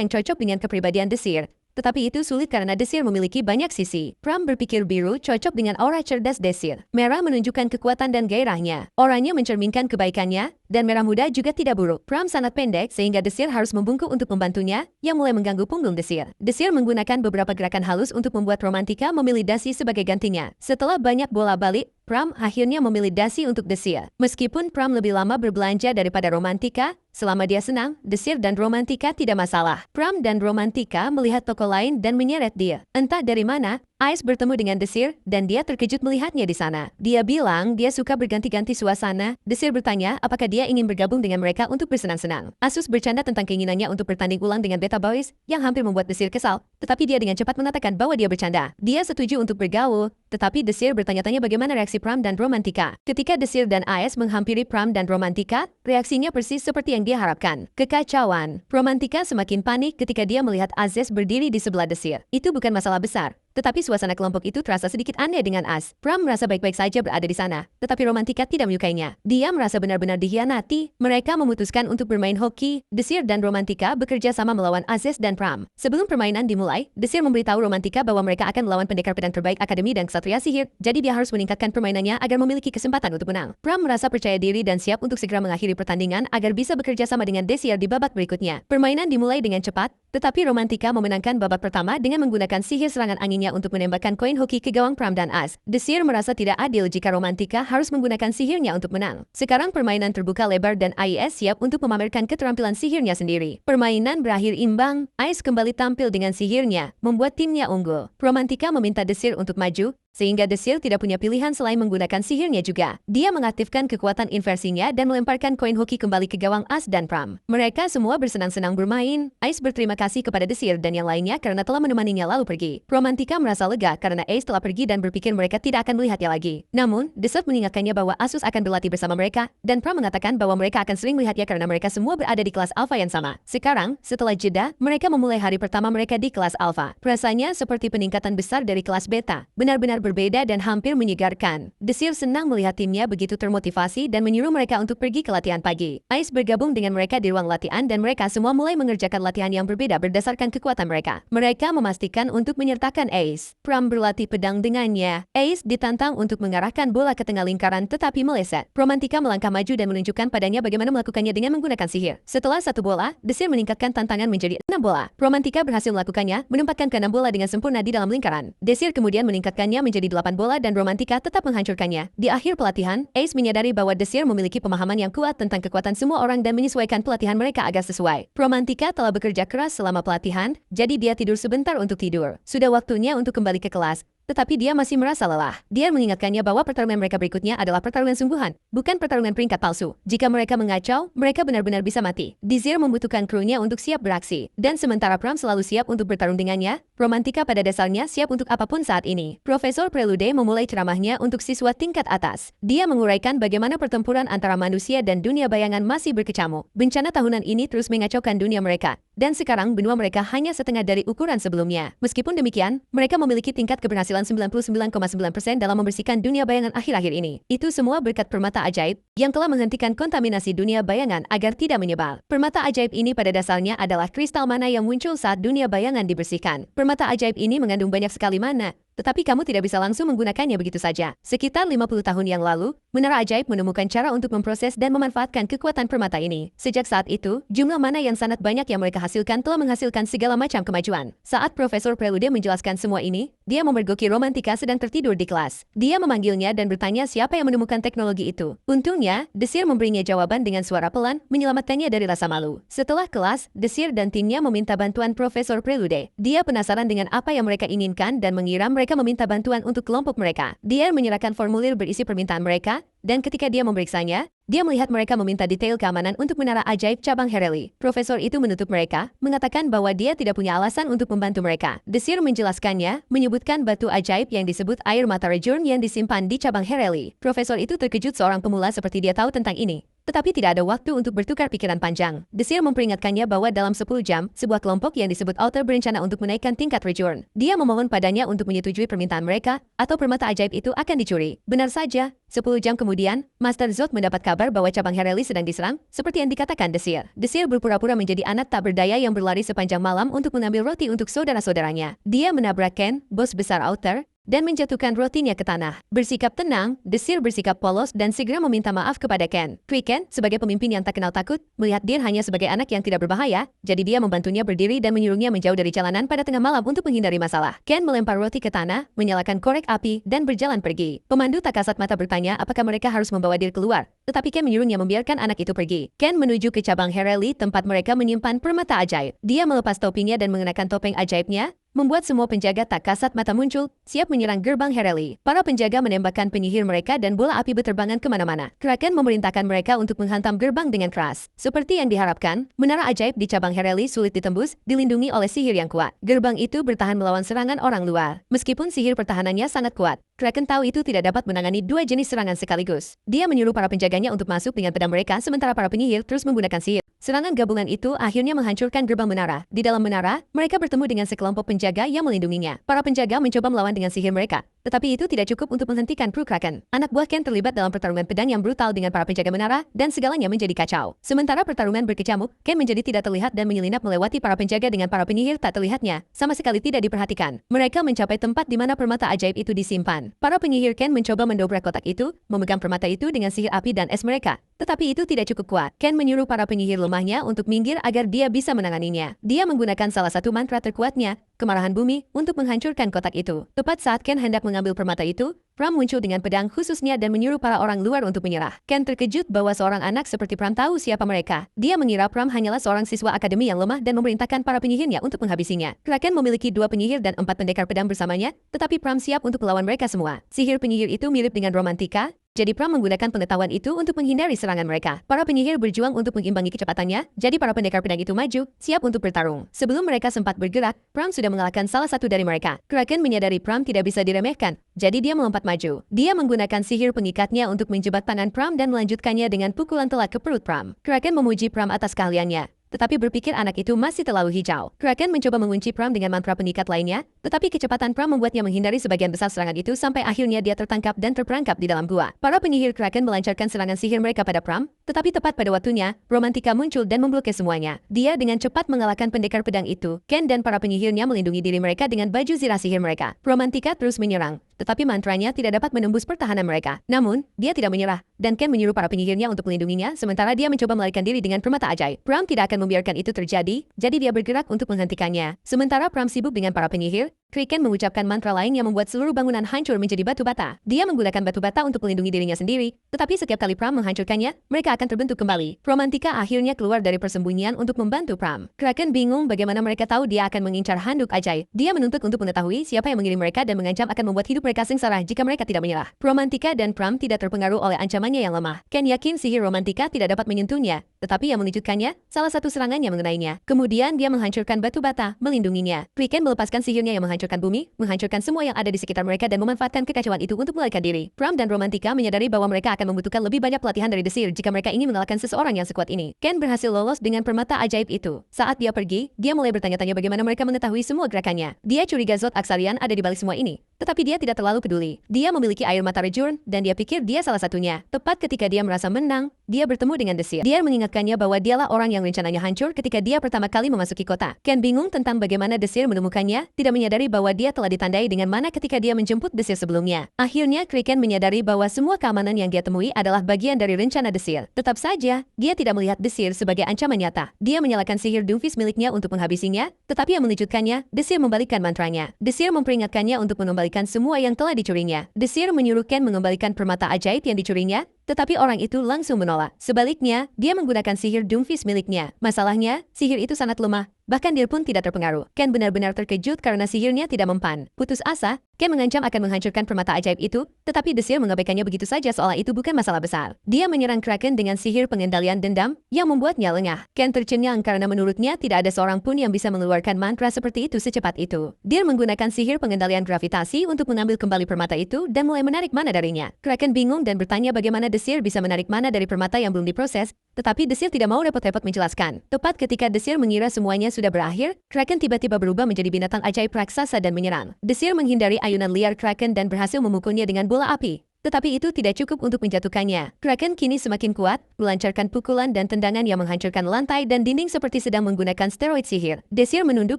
yang cocok dengan kepribadian Desir. Tetapi itu sulit karena Desir memiliki banyak sisi. Pram berpikir biru cocok dengan aura cerdas Desir. Merah menunjukkan kekuatan dan gairahnya. Oranye mencerminkan kebaikannya, dan merah muda juga tidak buruk. Pram sangat pendek sehingga Desir harus membungkuk untuk membantunya, yang mulai mengganggu punggung Desir. Desir menggunakan beberapa gerakan halus untuk membuat Romantika memilih dasi sebagai gantinya. Setelah banyak bola balik, Pram akhirnya memilih dasi untuk Desir. Meskipun Pram lebih lama berbelanja daripada Romantika, selama dia senang, Desir dan Romantika tidak masalah. Pram dan Romantika melihat toko lain dan menyeret dia. Entah dari mana, Ice bertemu dengan Desir, dan dia terkejut melihatnya di sana. Dia bilang dia suka berganti-ganti suasana. Desir bertanya apakah dia ingin bergabung dengan mereka untuk bersenang-senang. Asus bercanda tentang keinginannya untuk bertanding ulang dengan Beta Boys, yang hampir membuat Desir kesal, tetapi dia dengan cepat mengatakan bahwa dia bercanda. Dia setuju untuk bergaul, tetapi Desir bertanya-tanya bagaimana reaksi Pram dan Romantika. Ketika Desir dan Ice menghampiri Pram dan Romantika, reaksinya persis seperti yang dia harapkan. Kekacauan. Romantika semakin panik ketika dia melihat Aziz berdiri di sebelah Desir. Itu bukan masalah besar. Tetapi suasana kelompok itu terasa sedikit aneh dengan As. Pram merasa baik-baik saja berada di sana, tetapi Romantika tidak menyukainya. Dia merasa benar-benar dikhianati. Mereka memutuskan untuk bermain hoki. Desir dan Romantika bekerja sama melawan Aziz dan Pram. Sebelum permainan dimulai, Desir memberitahu Romantika bahwa mereka akan melawan pendekar pedang terbaik Akademi dan Ksatria Sihir, jadi dia harus meningkatkan permainannya agar memiliki kesempatan untuk menang. Pram merasa percaya diri dan siap untuk segera mengakhiri pertandingan agar bisa bekerja sama dengan Desir di babak berikutnya. Permainan dimulai dengan cepat, tetapi Romantika memenangkan babak pertama dengan menggunakan sihir serangan anginnya untuk menembakkan koin hoki ke gawang Pram dan As. Desir merasa tidak adil jika Romantika harus menggunakan sihirnya untuk menang. Sekarang permainan terbuka lebar dan Ais siap untuk memamerkan keterampilan sihirnya sendiri. Permainan berakhir imbang. Ais kembali tampil dengan sihirnya, membuat timnya unggul. Romantika meminta Desir untuk maju, sehingga Desir tidak punya pilihan selain menggunakan sihirnya juga. Dia mengaktifkan kekuatan inversinya dan melemparkan koin hoki kembali ke gawang As dan Pram. Mereka semua bersenang-senang bermain. Ace berterima kasih kepada Desir dan yang lainnya karena telah menemaninya lalu pergi. Romantika merasa lega karena Ace telah pergi dan berpikir mereka tidak akan melihatnya lagi. Namun, Desert mengingatkannya bahwa Asus akan berlatih bersama mereka, dan Pram mengatakan bahwa mereka akan sering melihatnya karena mereka semua berada di kelas Alpha yang sama. Sekarang, setelah jeda, mereka memulai hari pertama mereka di kelas Alpha. Perasaannya seperti peningkatan besar dari kelas Beta, benar-benar berbeda dan hampir menyegarkan. Desir senang melihat timnya begitu termotivasi dan menyuruh mereka untuk pergi ke latihan pagi. Ice bergabung dengan mereka di ruang latihan dan mereka semua mulai mengerjakan latihan yang berbeda berdasarkan kekuatan mereka. Mereka memastikan untuk menyertakan Ace. Pram berlatih pedang dengannya. Ace ditantang untuk mengarahkan bola ke tengah lingkaran tetapi meleset. Romantika melangkah maju dan menunjukkan padanya bagaimana melakukannya dengan menggunakan sihir. Setelah satu bola, Desir meningkatkan tantangan menjadi 6 bola. Romantika berhasil melakukannya, menempatkan ke 6 bola dengan sempurna di dalam lingkaran. Desir kemudian meningkatkannya menjadi 8 bola dan Romantika tetap menghancurkannya. Di akhir pelatihan, Ace menyadari bahwa Desir memiliki pemahaman yang kuat tentang kekuatan semua orang dan menyesuaikan pelatihan mereka agar sesuai. Romantika telah bekerja keras selama pelatihan, jadi dia tidur sebentar untuk tidur. Sudah waktunya untuk kembali ke kelas. Tetapi dia masih merasa lelah. Dia mengingatkannya bahwa pertarungan mereka berikutnya adalah pertarungan sungguhan, bukan pertarungan peringkat palsu. Jika mereka mengacau, mereka benar-benar bisa mati. Desir membutuhkan krunya untuk siap beraksi. Dan sementara Pram selalu siap untuk bertarung dengannya, Romantika pada dasarnya siap untuk apapun saat ini. Profesor Prelude memulai ceramahnya untuk siswa tingkat atas. Dia menguraikan bagaimana pertempuran antara manusia dan dunia bayangan masih berkecamuk. Bencana tahunan ini terus mengacaukan dunia mereka. Dan sekarang benua mereka hanya setengah dari ukuran sebelumnya. Meskipun demikian, mereka memiliki tingkat keberhasilan 99,9% dalam membersihkan dunia bayangan akhir-akhir ini. Itu semua berkat permata ajaib yang telah menghentikan kontaminasi dunia bayangan agar tidak menyebar. Permata ajaib ini pada dasarnya adalah kristal mana yang muncul saat dunia bayangan dibersihkan. Permata ajaib ini mengandung banyak sekali mana, tetapi kamu tidak bisa langsung menggunakannya begitu saja. Sekitar 50 tahun yang lalu, Menara Ajaib menemukan cara untuk memproses dan memanfaatkan kekuatan permata ini. Sejak saat itu, jumlah mana yang sangat banyak yang mereka hasilkan telah menghasilkan segala macam kemajuan. Saat Profesor Prelude menjelaskan semua ini, dia memergoki Romantika sedang tertidur di kelas. Dia memanggilnya dan bertanya siapa yang menemukan teknologi itu. Untungnya, Desir memberinya jawaban dengan suara pelan, menyelamatkannya dari rasa malu. Setelah kelas, Desir dan timnya meminta bantuan Profesor Prelude. Dia penasaran dengan apa yang mereka inginkan dan mengira mereka meminta bantuan untuk kelompok mereka. Dia menyerahkan formulir berisi permintaan mereka, dan ketika dia memeriksanya, dia melihat mereka meminta detail keamanan untuk Menara Ajaib cabang Hereli. Profesor itu menutup mereka, mengatakan bahwa dia tidak punya alasan untuk membantu mereka. Desir menjelaskannya, menyebutkan batu ajaib yang disebut air mata rejurn yang disimpan di cabang Hereli. Profesor itu terkejut seorang pemula seperti dia tahu tentang ini. Tetapi tidak ada waktu untuk bertukar pikiran panjang. Desir memperingatkannya bahwa dalam 10 jam, sebuah kelompok yang disebut Outer berencana untuk menaikkan tingkat rejurn. Dia memohon padanya untuk menyetujui permintaan mereka, atau permata ajaib itu akan dicuri. Benar saja, 10 jam kemudian, Master Zod mendapat kabar bahwa cabang Hereli sedang diserang, seperti yang dikatakan Desir. Desir berpura-pura menjadi anak tak berdaya yang berlari sepanjang malam untuk mengambil roti untuk saudara-saudaranya. Dia menabrak Ken, bos besar Outer, dan menjatuhkan rotinya ke tanah. Bersikap tenang, Desir bersikap polos dan segera meminta maaf kepada Ken. Ken, sebagai pemimpin yang tak kenal takut, melihat Deer hanya sebagai anak yang tidak berbahaya, jadi dia membantunya berdiri dan menyuruhnya menjauh dari jalanan pada tengah malam untuk menghindari masalah. Ken melempar roti ke tanah, menyalakan korek api, dan berjalan pergi. Pemandu tak kasat mata bertanya apakah mereka harus membawa Deer keluar, tetapi Ken menyuruhnya membiarkan anak itu pergi. Ken menuju ke cabang Hereli tempat mereka menyimpan permata ajaib. Dia melepas topinya dan mengenakan topeng ajaibnya, membuat semua penjaga tak kasat mata muncul, siap menyerang gerbang Hereli. Para penjaga menembakkan penyihir mereka dan bola api berterbangan kemana-mana. Kraken memerintahkan mereka untuk menghantam gerbang dengan keras. Seperti yang diharapkan, menara ajaib di cabang Hereli sulit ditembus, dilindungi oleh sihir yang kuat. Gerbang itu bertahan melawan serangan orang luar. Meskipun sihir pertahanannya sangat kuat, Kraken tahu itu tidak dapat menangani dua jenis serangan sekaligus. Dia menyuruh para penjaganya untuk masuk dengan pedang mereka sementara para penyihir terus menggunakan sihir. Serangan gabungan itu akhirnya menghancurkan gerbang menara. Di dalam menara, mereka bertemu dengan sekelompok penjaga yang melindunginya. Para penjaga mencoba melawan dengan sihir mereka, tetapi itu tidak cukup untuk menghentikan kru Kraken. Anak buah Ken terlibat dalam pertarungan pedang yang brutal dengan para penjaga menara, dan segalanya menjadi kacau. Sementara pertarungan berkecamuk, Ken menjadi tidak terlihat dan menyelinap melewati para penjaga dengan para penyihir tak terlihatnya, sama sekali tidak diperhatikan. Mereka mencapai tempat di mana permata ajaib itu disimpan. Para penyihir Ken mencoba mendobrak kotak itu, memegang permata itu dengan sihir api dan es mereka. Tetapi itu tidak cukup kuat. Ken menyuruh para penyihir lemahnya untuk minggir agar dia bisa menanganinya. Dia menggunakan salah satu mantra terkuatnya, kemarahan bumi untuk menghancurkan kotak itu. Tepat saat Ken hendak mengambil permata itu, Pram muncul dengan pedang khususnya dan menyuruh para orang luar untuk menyerah. Ken terkejut bahwa seorang anak seperti Pram tahu siapa mereka. Dia mengira Pram hanyalah seorang siswa akademi yang lemah dan memerintahkan para penyihirnya untuk menghabisinya. Kraken memiliki 2 penyihir dan 4 pendekar pedang bersamanya, tetapi Pram siap untuk melawan mereka semua. Sihir penyihir itu mirip dengan romantika, jadi Pram menggunakan pengetahuan itu untuk menghindari serangan mereka. Para penyihir berjuang untuk mengimbangi kecepatannya, jadi para pendekar pedang itu maju, siap untuk bertarung. Sebelum mereka sempat bergerak, Pram sudah mengalahkan salah satu dari mereka. Kraken menyadari Pram tidak bisa diremehkan, jadi dia melompat maju. Dia menggunakan sihir pengikatnya untuk menjebak tangan Pram dan melanjutkannya dengan pukulan telak ke perut Pram. Kraken memuji Pram atas keahliannya, tetapi berpikir anak itu masih terlalu hijau. Kraken mencoba mengunci Pram dengan mantra pengikat lainnya, tetapi kecepatan Pram membuatnya menghindari sebagian besar serangan itu sampai akhirnya dia tertangkap dan terperangkap di dalam gua. Para penyihir Kraken melancarkan serangan sihir mereka pada Pram, tetapi tepat pada waktunya, Romantika muncul dan memblokir semuanya. Dia dengan cepat mengalahkan pendekar pedang itu. Ken dan para penyihirnya melindungi diri mereka dengan baju zirah sihir mereka. Romantika terus menyerang, tetapi mantranya tidak dapat menembus pertahanan mereka. Namun, dia tidak menyerah, dan Ken menyuruh para penyihirnya untuk melindunginya sementara dia mencoba melarikan diri dengan permata ajaib. Pram tidak akan membiarkan itu terjadi, jadi dia bergerak untuk menghentikannya. Sementara Pram sibuk dengan para penyihir, Kraken mengucapkan mantra lain yang membuat seluruh bangunan hancur menjadi batu bata. Dia menggunakan batu bata untuk melindungi dirinya sendiri, tetapi setiap kali Pram menghancurkannya, mereka akan terbentuk kembali. Romantika akhirnya keluar dari persembunyian untuk membantu Pram. Kraken bingung bagaimana mereka tahu dia akan mengincar handuk ajaib. Dia menuntut untuk mengetahui siapa yang mengirim mereka dan mengancam akan membuat hidup mereka sengsara jika mereka tidak menyerah. Romantika dan Pram tidak terpengaruh oleh ancamannya yang lemah. Ken yakin sihir Romantika tidak dapat menyentuhnya, tetapi yang melanjutkannya, salah satu serangannya mengenainya. Kemudian dia menghancurkan batu bata, melindunginya. Kraken melepaskan sihirnya yang menghancurkan bumi, menghancurkan semua yang ada di sekitar mereka dan memanfaatkan kekacauan itu untuk melarikan diri. Pram dan Romantika menyadari bahwa mereka akan membutuhkan lebih banyak pelatihan dari desir jika mereka ingin mengalahkan seseorang yang sekuat ini. Ken berhasil lolos dengan permata ajaib itu. Saat dia pergi, dia mulai bertanya-tanya bagaimana mereka mengetahui semua gerakannya. Dia curiga Zod Aksarian ada di balik semua ini, tetapi dia tidak terlalu peduli. Dia memiliki air mata rejurn, dan dia pikir dia salah satunya. Tepat ketika dia merasa menang, dia bertemu dengan Desir. Dia mengingatkannya bahwa dialah orang yang rencananya hancur ketika dia pertama kali memasuki kota. Ken bingung tentang bagaimana Desir menemukannya, tidak menyadari bahwa dia telah ditandai dengan mana ketika dia menjemput Desir sebelumnya. Akhirnya Kraken menyadari bahwa semua keamanan yang dia temui adalah bagian dari rencana Desir. Tetap saja, dia tidak melihat Desir sebagai ancaman nyata. Dia menyalakan sihir Doomfist miliknya untuk menghabisinya, tetapi yang mengejutkannya, Desir membalikkan mantranya. Desir memperingatkannya untuk mengembalikan semua yang telah dicurinya. Desir menyuruh Ken mengembalikan permata ajaib yang dicurinya, tetapi orang itu langsung menolak. Sebaliknya, dia menggunakan sihir Doomfist miliknya. Masalahnya, sihir itu sangat lemah. Bahkan dia pun tidak terpengaruh. Ken benar-benar terkejut karena sihirnya tidak mempan. Putus asa, Ken mengancam akan menghancurkan permata ajaib itu, tetapi Desir mengabaikannya begitu saja seolah itu bukan masalah besar. Dia menyerang Kraken dengan sihir pengendalian dendam yang membuatnya lengah. Ken tercengang karena menurutnya tidak ada seorang pun yang bisa mengeluarkan mantra seperti itu secepat itu. Dia menggunakan sihir pengendalian gravitasi untuk mengambil kembali permata itu dan mulai menarik mana darinya. Kraken bingung dan bertanya bagaimana Desir bisa menarik mana dari permata yang belum diproses, tetapi Desir tidak mau repot-repot menjelaskan. Tepat ketika Desir mengira semuanya sudah berakhir, Kraken tiba-tiba berubah menjadi binatang ajaib raksasa dan menyerang. Desir menghindari ayunan liar Kraken dan berhasil memukulnya dengan bola api. Tetapi itu tidak cukup untuk menjatuhkannya. Kraken kini semakin kuat, melancarkan pukulan dan tendangan yang menghancurkan lantai dan dinding seperti sedang menggunakan steroid sihir. Desir menunduk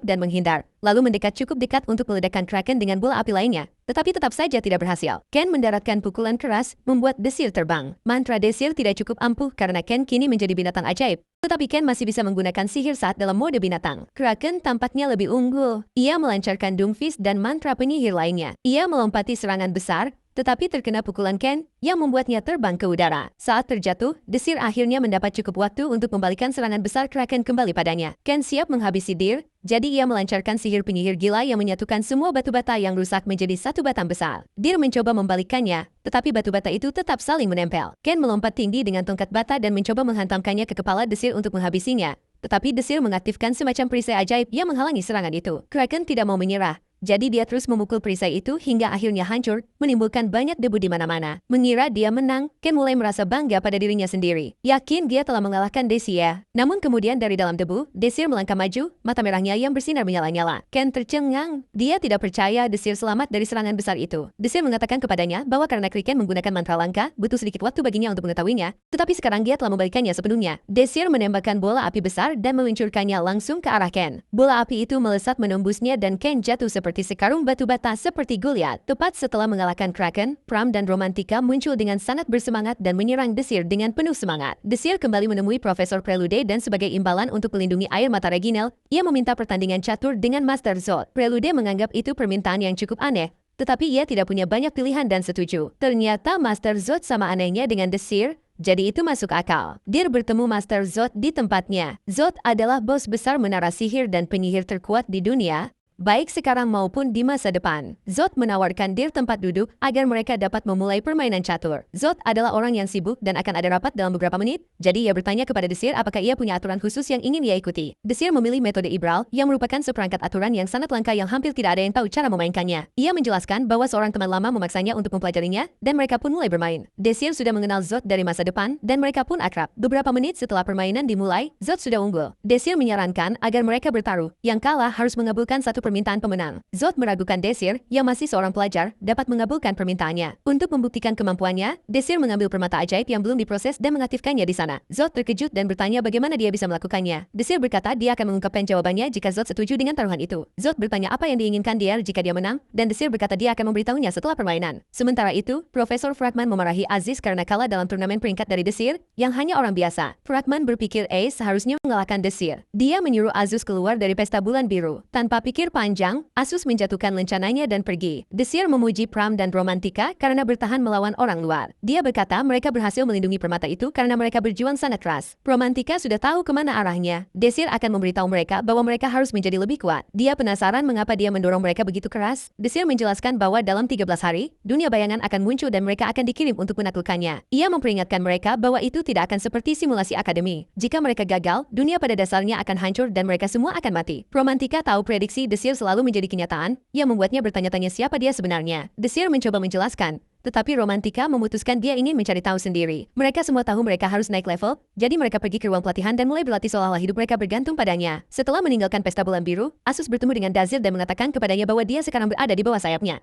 dan menghindar, lalu mendekat cukup dekat untuk meledakkan Kraken dengan bola api lainnya. Tetapi tetap saja tidak berhasil. Ken mendaratkan pukulan keras, membuat Desir terbang. Mantra Desir tidak cukup ampuh karena Ken kini menjadi binatang ajaib. Tetapi Ken masih bisa menggunakan sihir saat dalam mode binatang. Kraken tampaknya lebih unggul. Ia melancarkan Doomfist dan mantra penyihir lainnya. Ia melompati serangan besar, tetapi terkena pukulan Ken yang membuatnya terbang ke udara. Saat terjatuh, Desir akhirnya mendapat cukup waktu untuk membalikan serangan besar Kraken kembali padanya. Ken siap menghabisi Dir, jadi ia melancarkan sihir penyihir gila yang menyatukan semua batu bata yang rusak menjadi satu batang besar. Dir mencoba membalikkannya, tetapi batu bata itu tetap saling menempel. Ken melompat tinggi dengan tongkat bata dan mencoba menghantamkannya ke kepala Desir untuk menghabisinya. Tetapi Desir mengaktifkan semacam perisai ajaib yang menghalangi serangan itu. Kraken tidak mau menyerah. Jadi dia terus memukul perisai itu hingga akhirnya hancur, menimbulkan banyak debu di mana-mana. Mengira dia menang, Ken mulai merasa bangga pada dirinya sendiri. Yakin dia telah mengalahkan Desir. Namun kemudian dari dalam debu, Desir melangkah maju, mata merahnya yang bersinar menyala-nyala. Ken tercengang. Dia tidak percaya Desir selamat dari serangan besar itu. Desir mengatakan kepadanya bahwa karena Kraken menggunakan mantra langka, butuh sedikit waktu baginya untuk mengetahuinya, tetapi sekarang dia telah membalikannya sepenuhnya. Desir menembakkan bola api besar dan meluncurkannya langsung ke arah Ken. Bola api itu melesat menembusnya dan Ken jatuh seperti seperti sekarung batu bata seperti Goliath. Tepat setelah mengalahkan Kraken, Pram dan Romantika muncul dengan sangat bersemangat dan menyerang Desir dengan penuh semangat. Desir kembali menemui Profesor Prelude dan sebagai imbalan untuk melindungi air mata Reginald, ia meminta pertandingan catur dengan Master Zod. Prelude menganggap itu permintaan yang cukup aneh, tetapi ia tidak punya banyak pilihan dan setuju. Ternyata Master Zod sama anehnya dengan Desir, jadi itu masuk akal. Dir bertemu Master Zod di tempatnya. Zod adalah bos besar menara sihir dan penyihir terkuat di dunia, baik sekarang maupun di masa depan. Zod menawarkan Dir tempat duduk agar mereka dapat memulai permainan catur. Zod adalah orang yang sibuk dan akan ada rapat dalam beberapa menit, jadi ia bertanya kepada Desir apakah ia punya aturan khusus yang ingin ia ikuti. Desir memilih metode Ibral yang merupakan seperangkat aturan yang sangat langka yang hampir tidak ada yang tahu cara memainkannya. Ia menjelaskan bahwa seorang teman lama memaksanya untuk mempelajarinya dan mereka pun mulai bermain. Desir sudah mengenal Zod dari masa depan dan mereka pun akrab. Beberapa menit setelah permainan dimulai, Zod sudah unggul. Desir menyarankan agar mereka bertaruh. Yang kalah harus mengabulkan satu permintaan pemenang. Zod meragukan Desir, yang masih seorang pelajar, dapat mengabulkan permintaannya. Untuk membuktikan kemampuannya, Desir mengambil permata ajaib yang belum diproses dan mengaktifkannya di sana. Zod terkejut dan bertanya bagaimana dia bisa melakukannya. Desir berkata dia akan mengungkapkan jawabannya jika Zod setuju dengan taruhan itu. Zod bertanya apa yang diinginkan dia jika dia menang, dan Desir berkata dia akan memberitahunya setelah permainan. Sementara itu, Profesor Fragman memarahi Aziz karena kalah dalam turnamen peringkat dari Desir, yang hanya orang biasa. Fragman berpikir Ace seharusnya mengalahkan Desir. Dia menyuruh Azus keluar dari pesta bulan biru. Tanpa pikir panjang, Asus menjatuhkan rencananya dan pergi. Desir memuji Pram dan Romantika karena bertahan melawan orang luar. Dia berkata mereka berhasil melindungi permata itu karena mereka berjuang sangat keras. Romantika sudah tahu kemana arahnya. Desir akan memberitahu mereka bahwa mereka harus menjadi lebih kuat. Dia penasaran mengapa dia mendorong mereka begitu keras. Desir menjelaskan bahwa dalam 13 hari, dunia bayangan akan muncul dan mereka akan dikirim untuk menaklukkannya. Ia memperingatkan mereka bahwa itu tidak akan seperti simulasi akademi. Jika mereka gagal, dunia pada dasarnya akan hancur dan mereka semua akan mati. Romantika tahu prediksi Desir selalu menjadi kenyataan, yang membuatnya bertanya-tanya siapa dia sebenarnya. Desir mencoba menjelaskan, tetapi Romantika memutuskan dia ingin mencari tahu sendiri. Mereka semua tahu mereka harus naik level, jadi mereka pergi ke ruang pelatihan dan mulai berlatih seolah-olah hidup mereka bergantung padanya. Setelah meninggalkan pesta bulan biru, Asus bertemu dengan Dazir dan mengatakan kepadanya bahwa dia sekarang berada di bawah sayapnya.